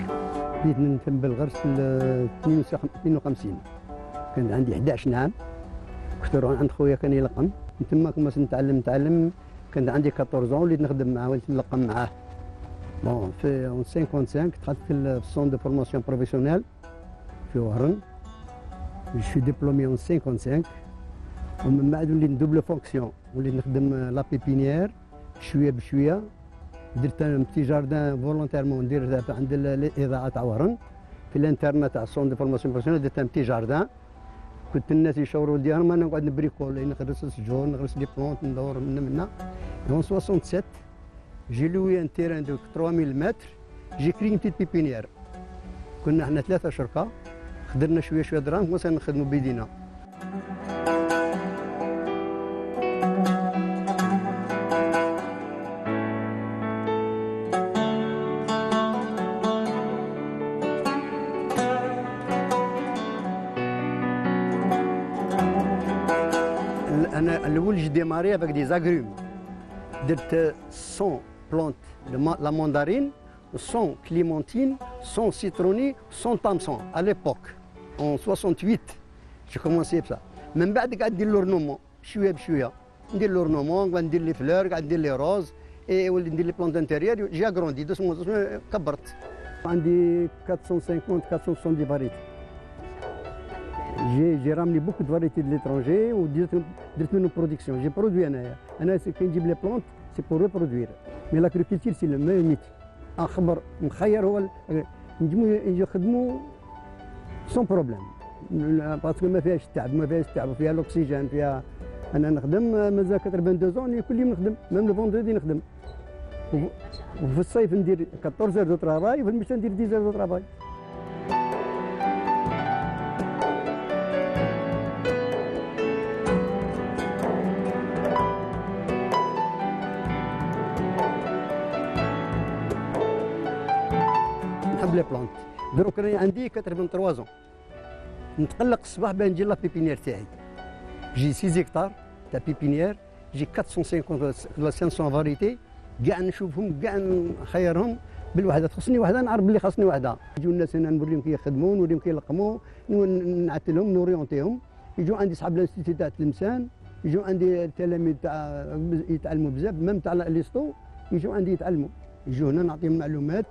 بديت نهتم بالغرس في 52 كان عندي 11 عام كنت نروح عند خويا كان يلقم تما كنت نتعلم كان عندي 14 وليت نخدم معاه وليت نلقم معاه بون في 55 دخلت في السون دو فورماسيون بروفيسيونيل في وهران جو سوي ديبلومي اون 55 ومن بعد وليت دوبل فونكسيون وليت نخدم لا بيبينيير شويه بشويه درت ان بتي جاردان فولونتيرمون ندير عند الاذاعه تاع وهران في الانترنت تاع السون دو فورماسيون بروفيسيونيل درت ان بتي جاردان كنت الناس يشاوروا ديالهم انا نقعد نبريكول نغرس الشجور نغرس لي بلونت ندور من هنا 67 جي لوي ان تيران دو 3000 متر جي كري بتيت بيبينيير كنا احنا 3 شركاء خدرنا شويه دراهم وصلنا نخدموا بيدينا انا الاول جي ديماري افيك دي زاغروم درت 100 بلونت لا ماندارين 100 كليمونتين 100 سيتروني 100 تامسون à l'époque en 68 j'ai commencé بصح من بعد قاعد ندير لورنومون شويه بشويه ندير لورنومون قاعد ندير لي فلور قاعد ندير لي روز اي ولي ندير لي بلونت انتيريور جي اغروندي دوسمون كبرت عندي 450 470 فاريتي j'ai ramené beaucoup de variétés de l'étranger ودرت منهم برودكسيون جي برودوي انا كي نجيب لي بلونت سي بور ريبرودوير مي لاغريكولتور سي لو ميو ميتي اخبر مخير هو نجمو يخدموا سون بروبليم باسكو ما فيهاش التعب وفيها الاكسجين فيها انا نخدم مازال 82 كل يوم نخدم ميم لو فوندردي نخدم وفي الصيف ندير 14 دو طرافاي وفي الشتاء ندير 10 دو طرافاي نحب لي بلونت دروك راني عندي 83 زون نتقلق الصباح باه نجي لا بيبينيير تاعي جي 6 هكتار تاع بيبينيير جي 450 ولا 500 فاريتي كاع نشوفهم كاع نخيرهم بالوحده تخصني وحده نعرف بلي خاصني وحده يجوا الناس هنا نوريهم كي يخدموا نوريهم كي يلقموا نعتلهم نوريونتيهم يجوا عندي صحاب الانستيتيو تاع تلمسان يجوا عندي التلاميذ تاع يتعلموا بزاف ميم تاع ليستو يجوا عندي يتعلموا يجوا هنا نعطيهم معلومات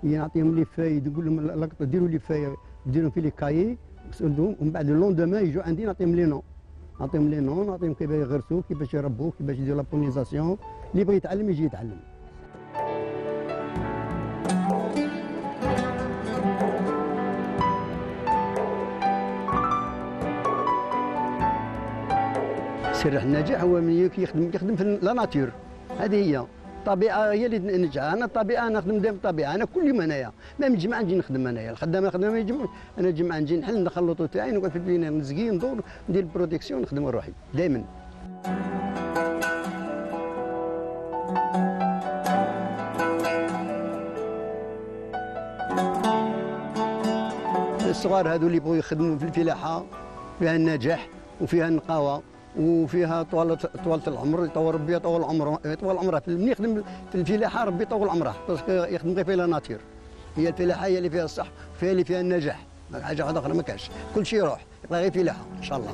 نعطيهم لي فاي نقول لهم لقطه ديروا لي فاي ديروا في لي كايي نسالهم ومن بعد اللوندومان يجوا عندي نعطيهم لي نو نعطيهم كيفاش يغرسوا كيفاش يربوا كيفاش يديروا لا بولينيزاسيون اللي يبغي يتعلم يجي يتعلم سر النجاح هو من يخدم في لا ناتور هذه هي الطبيعه هي اللي ننجح انا الطبيعه نخدم دائما الطبيعه انا كل يوم انايا ما من جمعه نجي نخدم انايا الخدامه خدامه يجمع انا جمعه نجي نحل ندخل لوطو تاعي نقعد في البنايه نزقي ندور ندير البروتيكسيون نخدم روحي دائما الصغار هذو اللي يبغوا يخدموا في الفلاحه فيها النجاح وفيها النقاوه وفيها طوالة العمر ربي يطول عمره اللي يخدم في الفلاحه ربي يطول عمره باسكو يخدم غير في لا ناتور هي الفلاحه هي اللي فيها الصح وفيها اللي فيها النجاح حاجه اخرى ما كاش كل شيء يروح يبقى غير فلاحه ان شاء الله.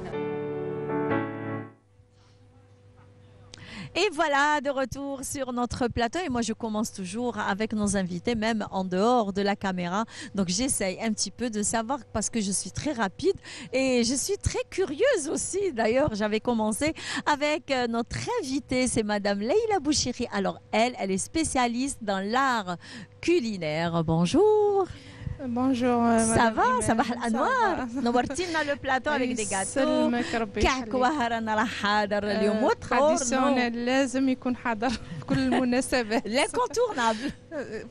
Et voilà, de retour sur notre plateau. Et moi, je commence toujours avec nos invités, même en dehors de la caméra. Donc, j'essaye un petit peu de savoir parce que je suis très rapide et je suis très curieuse aussi. D'ailleurs, j'avais commencé avec notre invitée, c'est Madame Leïla Bouchiri. Alors, elle est spécialiste dans l'art culinaire. Bonjour. Bonjour. Ça va? Ça va الأنوار. نورتينا le plateau avec des gâteaux. كعك وهرنا راه حاضر اليوم تراديسيونيل لازم يكون حاضر في كل المناسبات. l'incontournable.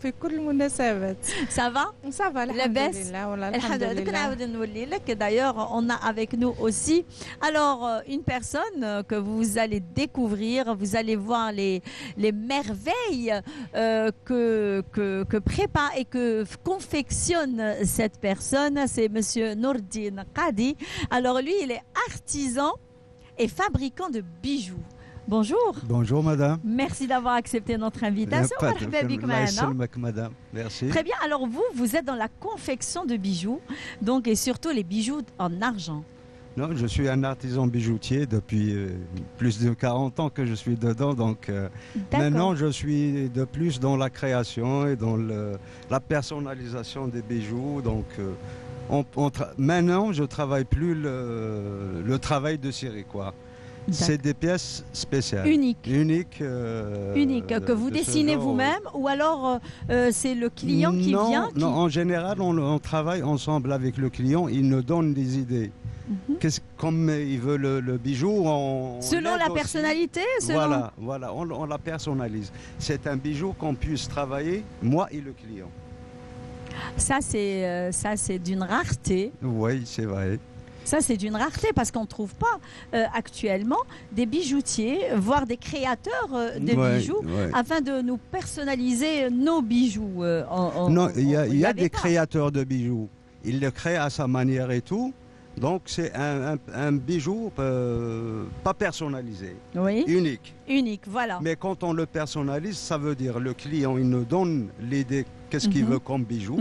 في كل المناسبات. Ça va? Ça va الحمد لله والله الحمد لله. كنعاود نولي لك. D'ailleurs, on a avec nous aussi alors une personne que vous allez découvrir, vous allez voir les merveilles que prépare et que confectionne cette personne, c'est Monsieur Nourdine Qadi. Alors lui, il est artisan et fabricant de bijoux. Bonjour. Bonjour madame. Merci d'avoir accepté notre invitation. مرحبا بك الله معنا. يسلمك madame. Merci. Très bien. Alors vous êtes dans la confection de bijoux, donc et surtout les bijoux en argent. Non, je suis un artisan bijoutier depuis plus de 40 ans que je suis dedans. Donc maintenant, je suis de plus dans la création et dans la personnalisation des bijoux. Donc maintenant, je ne travaille plus le travail de scierie, quoi. C'est des pièces spéciales. Uniques. Uniques. Uniques, que vous dessinez vous-même ou alors c'est le client qui vient Non, en général, on travaille ensemble avec le client. Il nous donne des idées. Comme il veut le bijou, selon la personnalité, voilà, on la personnalise. C'est un bijou qu'on puisse travailler, moi et le client. Ça c'est d'une rareté. Oui, c'est vrai. Ça, c'est d'une rareté parce qu'on ne trouve pas actuellement des bijoutiers, voire des créateurs de bijoux, afin de nous personnaliser nos bijoux. Non, il y a des créateurs de bijoux. Il le crée à sa manière et tout. Donc, c'est un bijou pas personnalisé, unique. Unique, voilà. Mais quand on le personnalise, ça veut dire le client, il nous donne l'idée, qu'est-ce qu'il veut comme bijou.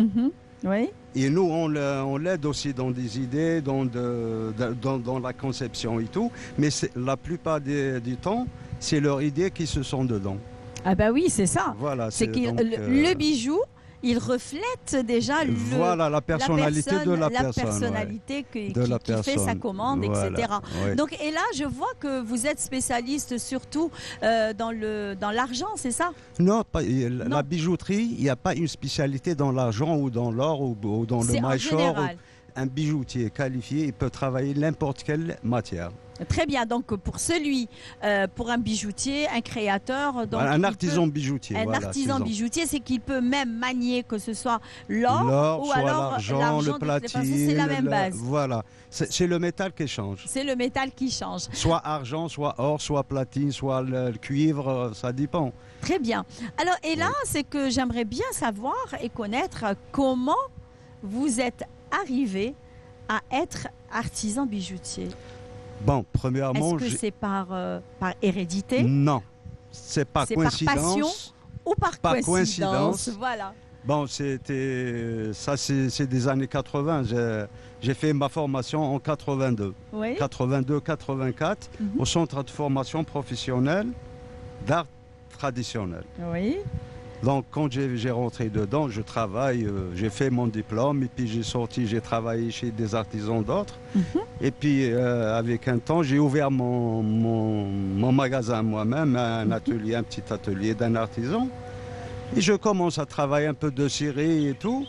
Oui. Et nous, on l'aide aussi dans des idées, dans la conception et tout. Mais la plupart du temps, c'est leurs idées qui se sont dedans. Ah bah oui, c'est ça. Voilà, c'est que le bijou, il reflète déjà la personnalité de la personne. La personnalité qui fait sa commande, voilà, etc. Ouais. Donc, et là, je vois que vous êtes spécialiste surtout dans l'argent, c'est ça? Non, la bijouterie, il n'y a pas une spécialité dans l'argent ou dans l'or ou dans le maillot. Un bijoutier qualifié, il peut travailler n'importe quelle matière. Très bien, donc pour un bijoutier, un créateur, donc un artisan bijoutier. Un artisan bijoutier, c'est qu'il peut même manier que ce soit l'or ou alors l'argent, le platine. C'est la même base. Voilà, c'est le métal qui change. C'est le métal qui change. Soit argent, soit or, soit platine, soit le cuivre, ça dépend. Très bien. Alors, et là, c'est que j'aimerais bien savoir et connaître comment vous êtes arrivé à être artisan bijoutier. Bon, premièrement... Est-ce que c'est par hérédité? Non, c'est par coïncidence. Par passion ou par coïncidence? Voilà. Bon, c'est des années 80. J'ai fait ma formation en 82. Oui. 82-84, au centre de formation professionnelle d'art traditionnel. Oui. Donc, quand j'ai rentré dedans, je travaille, j'ai fait mon diplôme et puis j'ai travaillé chez des artisans d'autres. Et puis, avec un temps, j'ai ouvert mon magasin moi-même, un petit atelier d'un artisan. Et je commence à travailler un peu de scierie et tout.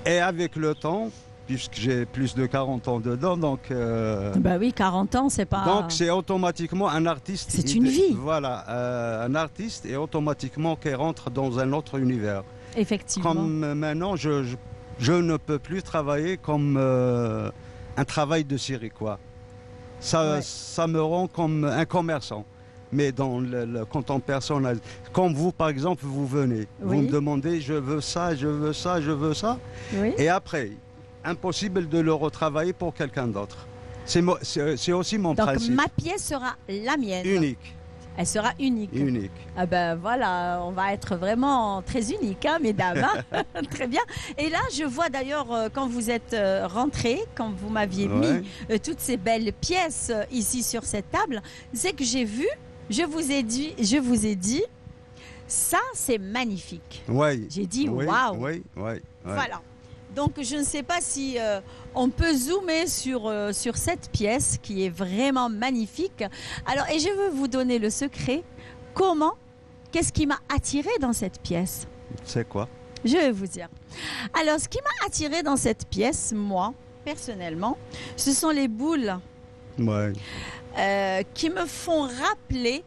Et avec le temps, puisque j'ai plus de 40 ans dedans, donc... bah oui, 40 ans, c'est pas... Donc, c'est automatiquement un artiste... C'est une vie. Voilà, un artiste est automatiquement qui rentre dans un autre univers. Effectivement. Comme maintenant, je ne peux plus travailler comme un travail de scierie, quoi. Ça me rend comme un commerçant. Mais quand on personnalise, comme vous, par exemple, vous venez, vous me demandez, je veux ça, je veux ça, je veux ça. Oui. Et après... impossible de le retravailler pour quelqu'un d'autre. C'est aussi mon principe. Donc ma pièce sera la mienne. Unique. Elle sera unique. Unique. Ah ben voilà, on va être vraiment très unique, hein, mesdames. Hein. Très bien. Et là, je vois d'ailleurs quand vous êtes rentrés, quand vous m'aviez mis toutes ces belles pièces ici sur cette table, c'est que j'ai vu, je vous ai dit, ça c'est magnifique. Oui. J'ai dit waouh. Oui. Voilà. Donc, je ne sais pas si on peut zoomer sur cette pièce qui est vraiment magnifique. Alors, et je veux vous donner le secret. Qu'est-ce qui m'a attiré dans cette pièce? C'est quoi? Je vais vous dire. Alors, ce qui m'a attiré dans cette pièce, moi, personnellement, ce sont les boules qui me font rappeler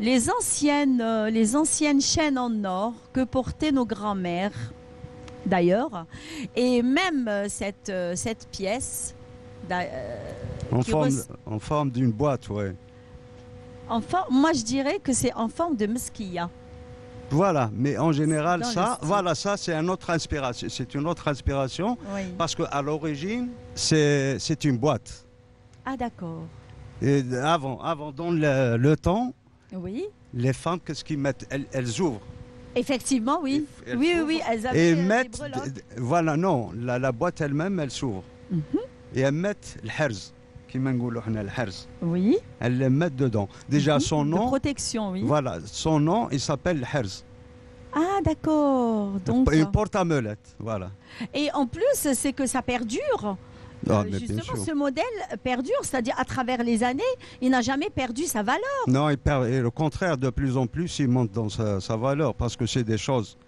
les anciennes chaînes en or que portaient nos grands-mères. D'ailleurs, et même cette pièce en forme d'une boîte, moi je dirais que c'est en forme de mesquilla. Voilà, mais en général ça c'est une autre inspiration, parce qu'à l'origine c'est une boîte. Ah d'accord. Et avant dans le temps, Oui. les femmes, qu'est-ce qu'ils mettent? Elles ouvrent. Effectivement, oui. Elles Oui, s'ouvrent oui, elles et avaient des mettent. breloques. Voilà, non, la boîte elle-même, elle s'ouvre. Mhm. Et elles mettent le herz, qui m'engoulou hna, le herz. Oui. Elles les mettent dedans. Déjà, Mhm. son De nom, protection, oui. voilà, son nom, il s'appelle le herz. Ah, d'accord. Donc, Une porte-amelette, voilà. et en plus, c'est que ça perdure. Ah, mais bien Justement, sûr. ce modèle perdure, c'est-à-dire à travers les années, il n'a jamais perdu sa valeur. Non, il perd, et au contraire, de plus en plus, il monte dans sa valeur parce que c'est des choses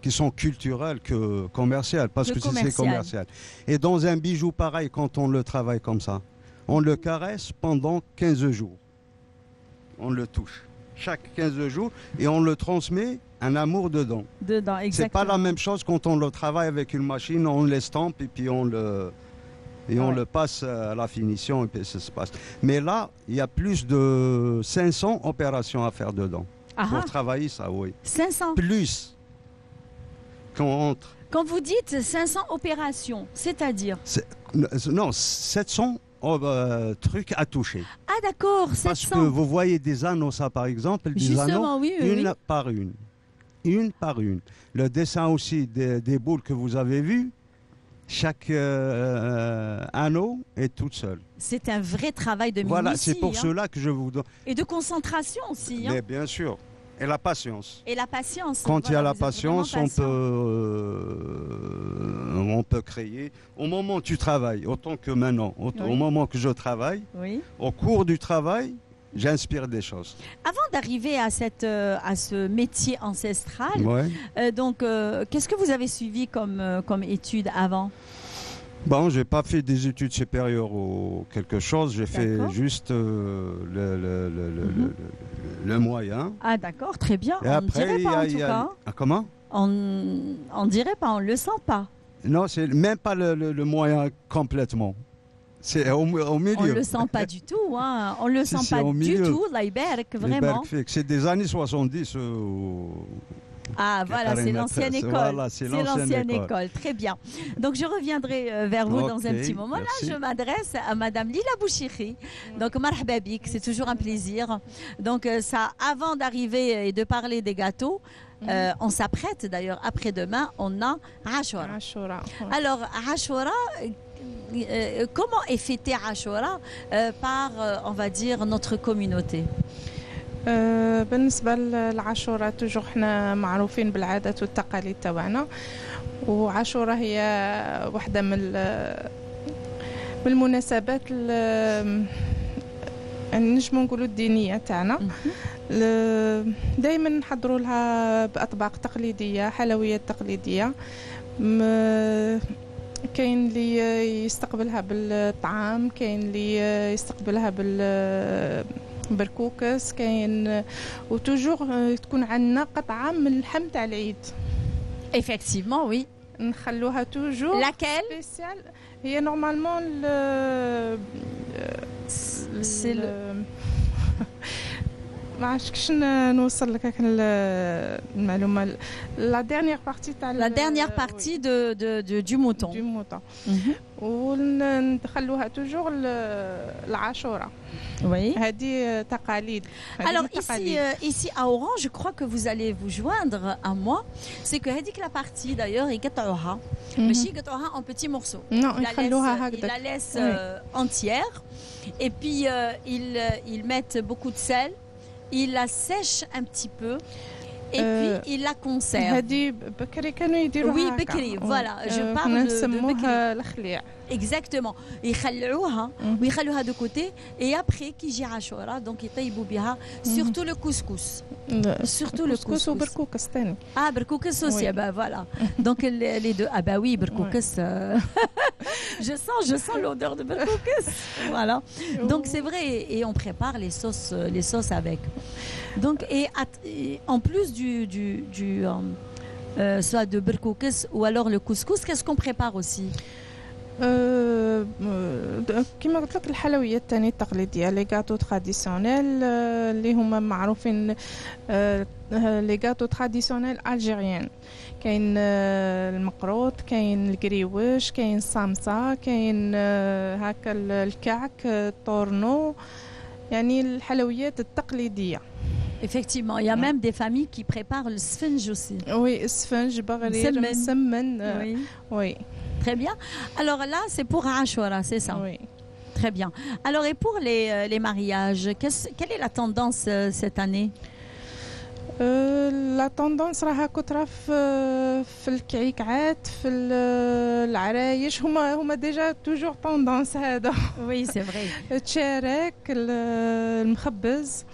qui sont culturelles que commerciales, parce Que que c'est commercial. commercial. Et dans un bijou pareil, quand on le travaille comme ça, on le caresse pendant 15 jours. On le touche chaque 15 jours et on le transmet un amour dedans. Dedans, C'est exactement. pas la même chose quand on le travaille avec une machine, on l'estampe et puis on le passe à la finition et puis ça se passe. Mais là, il y a plus de 500 opérations à faire dedans. Ah, Pour travailler ça, oui. 500. Plus qu'on entre. Quand vous dites 500 opérations, c'est-à-dire Non, 700 trucs à toucher. Ah, d'accord, Parce 700. que vous voyez des anneaux, ça par exemple, des anneaux, Justement, oui, oui, une oui. par une. Une par une. Le dessin aussi des boules que vous avez vues, chaque anneau est toute seule. C'est un vrai travail de minutie. Voilà, c'est pour hein. cela que je vous donne. Et de concentration aussi. hein. Mais bien sûr. Et la patience. Et la patience. Quand il y a Voilà, la vous êtes vraiment patience, on peut créer. Au moment où tu travailles, autant que maintenant, au Oui. moment que je travaille, Oui. au cours du travail, j'inspire des choses. Avant d'arriver à ce métier ancestral, Ouais. Qu'est-ce que vous avez suivi comme études avant? Bon, j'ai pas fait des études supérieures ou quelque chose. J'ai fait D'accord. juste le moyen. Ah, d'accord, très bien. Et On ne après, dirait pas en tout cas. Ah, comment? On ne dirait pas, on ne le sent pas. Non, c'est même pas le moyen complètement. C'est au milieu. On ne le sent pas du tout. Hein. On ne le Si, sent c'est pas au du milieu. tout, l'Iberk, Les vraiment. Bergfik, c'est des années 70. Ah, voilà, c'est l'ancienne école. Voilà, c'est l'ancienne école. Très bien. Donc, je reviendrai vers vous dans un Ok, petit moment. merci. Là, je m'adresse à Madame Lila Bouchiri. Donc, marhaba bik, c'est toujours un plaisir. Donc, ça, avant d'arriver et de parler des gâteaux, on s'apprête d'ailleurs, après-demain, on a Ashura. Ashura. Alors, Ashura, comment est fêté Ashura par, on va dire, notre communauté? بالنسبة للعاشوراء توجور حنا معروفين بالعادات والتقاليد تبعنا وعاشوراء هي واحدة من المناسبات نجمو نقولوا الدينية تاعنا دائما نحضروا لها بأطباق تقليدية حلويات تقليدية كاين اللي يستقبلها بالطعام كاين اللي يستقبلها بالكوكس كاين وتوجور تكون عندنا قطعة من اللحم تاع العيد Effectivement, oui. نخلوها توجور Laquelle? سبيسيال هي نورمالمون C'est le... ما عرفتش كيفاش نوصل لك هاك المعلومه لا ديرنيير بارتي تاع La dernière partie du mouton. دو موطا Mhm. ونخلوها توجور العاشوراء Oui. هذه تقاليد Alors ici à Oran, je crois que vous allez vous joindre à moi. C'est que هذيك la partie d'ailleurs يقطعوها ماشي يقطعوها en petits morceaux. نو Ils la نخلوها laissent, ils هكذا la laissent Oui. entière et puis ils mettent beaucoup de sel, ils la sèchent un petit peu et puis ils la conservent. هذه بكري كانوا يديروها Oui, هكا. بكري, voilà, je كنا parle de نسموها بكري. الخليع Exactement. يخلعوها ويخلوها de côté et après qui يجي عاشوراء donc يطيبوا بها surtout le couscous. Surtout le كسكس couscous. وبركوكس ثاني Ah, berkoukes aussi, Oui. ah bah voilà. Donc les deux, ah bah oui, berkoukes. Je sens l'odeur de berkoukes. Voilà. Donc c'est vrai et on prépare les sauces avec. Donc et en plus soit de berkoukes ou alors le couscous, qu'est-ce qu'on prépare aussi? كما قلت لك الحلويات الثانية التقليدية لي غاتو تراديسيونيل اللي هما معروفين لي غاتو تراديسيونيل الجيريان كاين المقروط كاين القريوش كاين الصامصة كاين هكا الكعك الطورنو يعني الحلويات التقليدية. Effectivement, il y a même des familles qui préparent le sponge aussi. Oui, sponge, بغرير, مسمن. Oui. Oui. Très bien. Alors là, c'est pour Ashura, c'est ça? Oui. Très bien. Alors, et pour les mariages, quelle est la tendance cette année? لا توندونس راها كثرة في الكعكات في العرايش هما ديجا توجور توندونس هذا. Oui, c'est vrai. التشارك المخبز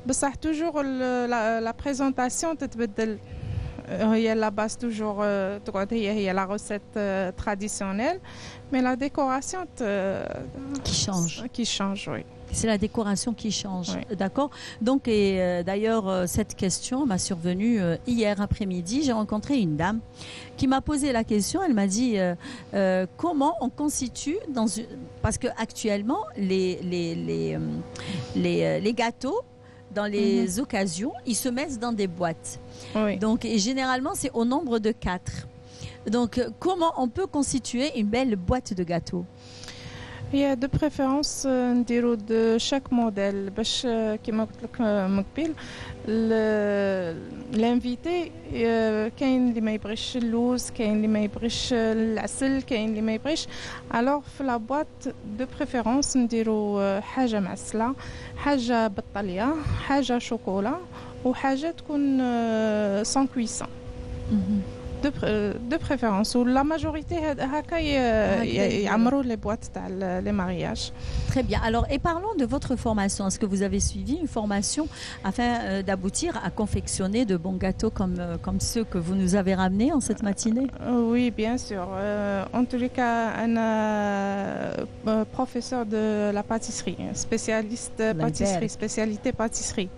بصح توجور لا بريزونطاسيون تتبدل. هي لا باس توجور تقعد هي لا روسيت تراديسيونيل مي لا ديكوراسيون qui change oui. C'est la décoration qui change, oui. D'accord. Donc, d'ailleurs, cette question m'a survenue hier après-midi. J'ai rencontré une dame qui m'a posé la question. Elle m'a dit comment on constitue parce que actuellement les gâteaux dans les occasions, ils se mettent dans des boîtes. Oui. Donc, et généralement, c'est au nombre de 4. Donc, comment on peut constituer une belle boîte de gâteaux? Il y a de préférence نديرو de chaque modèle باش كيما قلت لك من قبل l'invité كاين اللي ما يبغيش اللوز كاين اللي ما يبغيش العسل كاين اللي ما يبغيش alors في لا boîte de préférence نديرو حاجه معسله حاجه بالطليه حاجه شوكولا وحاجه تكون sans cuisson. De préférence ou la majorité هكا يعمروا les boîtes تاع les mariages. Très bien. Alors, et parlons de votre formation. Est-ce que vous avez suivi une formation afin d'aboutir à confectionner de bons gâteaux comme ceux que vous nous avez ramenés en cette matinée? Oui, bien sûr. En tous les cas, un professeur de la pâtisserie, spécialiste pâtisserie, spécialité pâtisserie.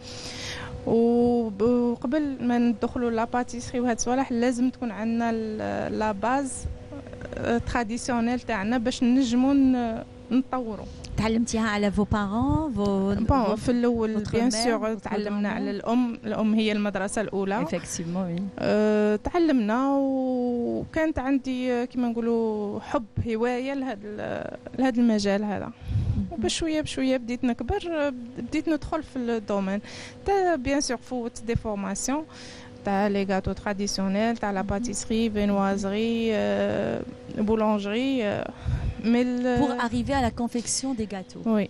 وقبل ما ندخلوا لا باتيسري وهاد الصوالح لازم تكون عندنا لا باز تراديسيونيل تاعنا باش نجموا نطوروا. تعلمتيها على vos parents bon في الاول بيان سور تعلمنا على الام هي المدرسه الاولى. effectivement oui. تعلمنا وكانت عندي كما نقولوا حب هوايه لهذا المجال هذا. وبشويه بشويه بديت نكبر بديت ندخل في الدومين تاع بيان سور فوت دي فورماسيون تاع لي غاتو تراديسيونيل تاع لا باتيسري فينوازري بولانجري pour arriver à la confection des gâteaux. Oui.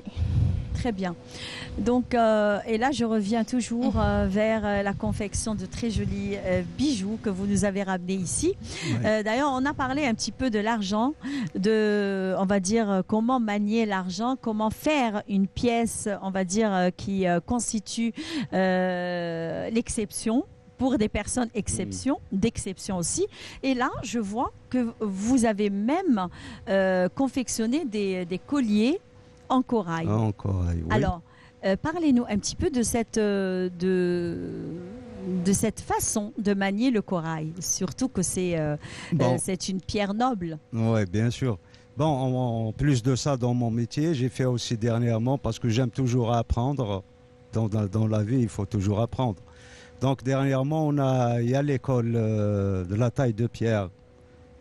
Très bien. Donc, et là, je reviens toujours vers la confection de très jolis bijoux que vous nous avez ramenés ici. Ouais. D'ailleurs, on a parlé un petit peu de l'argent, on va dire, comment manier l'argent, comment faire une pièce, on va dire, qui constitue l'exception. Pour des personnes d'exception aussi. Et là, je vois que vous avez même confectionné des colliers en corail. En corail, oui. Alors, parlez-nous un petit peu de cette façon de manier le corail, surtout que c'est une pierre noble. Oui, bien sûr. Bon, en plus de ça, dans mon métier, j'ai fait aussi dernièrement, parce que j'aime toujours apprendre. Dans la vie, il faut toujours apprendre. Donc dernièrement, il y a l'école de la taille de pierre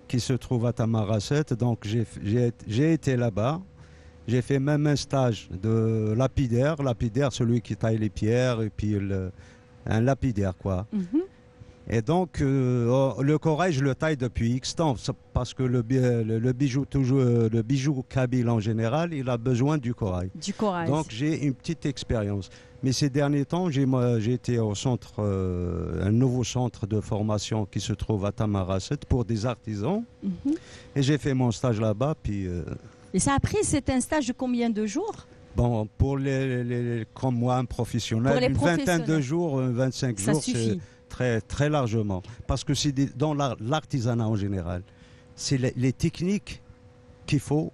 qui se trouve à Tamaracet. Donc j'ai été là-bas. J'ai fait même un stage de lapidaire. Lapidaire, celui qui taille les pierres, et puis un lapidaire, quoi. Et donc le corail, je le taille depuis X temps, parce que le bijou kabyle en général, il a besoin du corail. Du corail. Donc j'ai une petite expérience. Mais ces derniers temps, j'ai été au centre, un nouveau centre de formation qui se trouve à Tamaracet pour des artisans. Et j'ai fait mon stage là-bas. Puis, et ça après, c'est un stage de combien de jours? Bon, pour comme moi, un professionnel, une vingtaine de jours, 25 ça jours, suffit. c'est très, très largement. Parce que c'est dans l'artisanat en général, c'est les techniques qu'il faut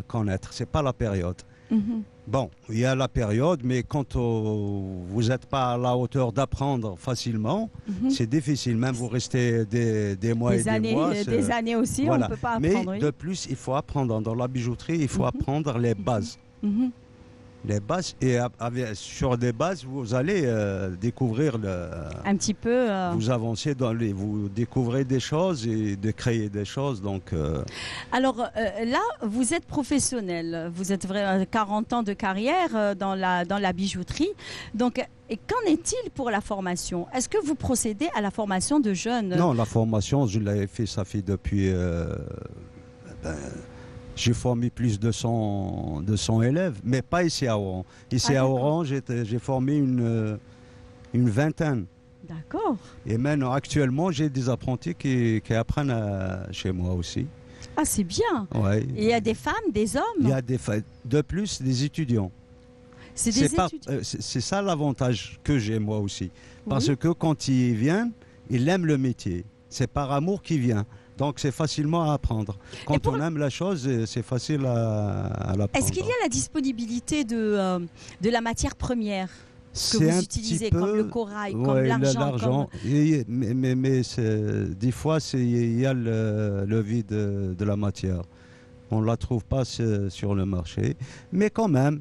connaître. C'est pas la période. Bon, il y a la période, mais quand vous n'êtes pas à la hauteur d'apprendre facilement, c'est difficile. Même vous restez des mois et des mois. Des années aussi, voilà. On ne peut pas apprendre. Mais de plus, il faut apprendre dans la bijouterie, il faut apprendre les bases. Les bases, et sur des bases, vous allez découvrir un petit peu. Vous avancez vous découvrez des choses et de créer des choses. Donc, Alors là, vous êtes professionnel. Vous êtes 40 ans de carrière dans la bijouterie. Donc, et qu'en est-il pour la formation? Est-ce que vous procédez à la formation de jeunes? Non, la formation, je l'avais fait, ça fait depuis. J'ai formé plus de 100 élèves, mais pas ici à Oran. Ici à Oran, j'ai formé une vingtaine. D'accord. Et maintenant, actuellement, j'ai des apprentis qui apprennent chez moi aussi. Ah, c'est bien. Ouais. Et il y a des femmes, des hommes? Il y a de plus des étudiants. C'est des étudiants. C'est ça l'avantage que j'ai moi aussi. Parce Oui. que quand ils viennent, ils aiment le métier. C'est par amour qu'ils viennent. Donc c'est facilement à apprendre. Quand on aime la chose, c'est facile à l'apprendre. Est-ce qu'il y a la disponibilité de la matière première que C'est vous utilisez, comme le corail, comme ouais, l'argent Mais des fois, il y a le vide de la matière. On ne la trouve pas sur le marché. Mais quand même,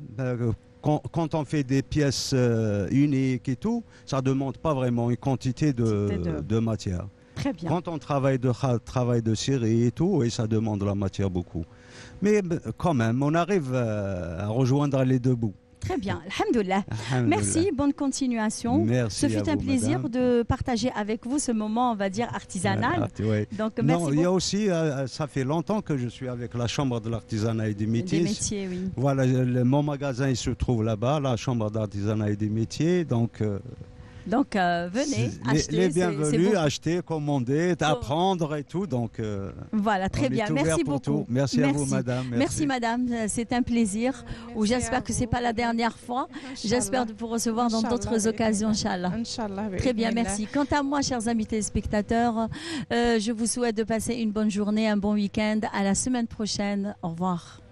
quand on fait des pièces uniques et tout, ça ne demande pas vraiment une quantité de matière. Très bien. Quand on travaille de série et tout, et ça demande la matière beaucoup. Mais quand même, on arrive à rejoindre les deux bouts. Très bien, alhamdoulilah. Merci, bonne continuation. Merci. Ce fut un plaisir de partager avec vous ce moment, on va dire, artisanal. Donc, merci beaucoup. Il y a aussi, ça fait longtemps que je suis avec la Chambre de l'artisanat et des métiers. Des métiers, oui. Voilà, mon magasin il se trouve là-bas, la Chambre d'artisanat et des métiers. Donc venez, achetez. Les bienvenus, acheter, commander, apprendre et tout. Donc, voilà, très bien. Merci beaucoup. Merci à vous, madame. Merci, madame. C'est un plaisir. J'espère que ce n'est pas la dernière fois. J'espère de vous recevoir dans d'autres occasions, Inch'Allah. Très bien, merci. Quant à moi, chers amis téléspectateurs, je vous souhaite de passer une bonne journée, un bon week-end. À la semaine prochaine. Au revoir.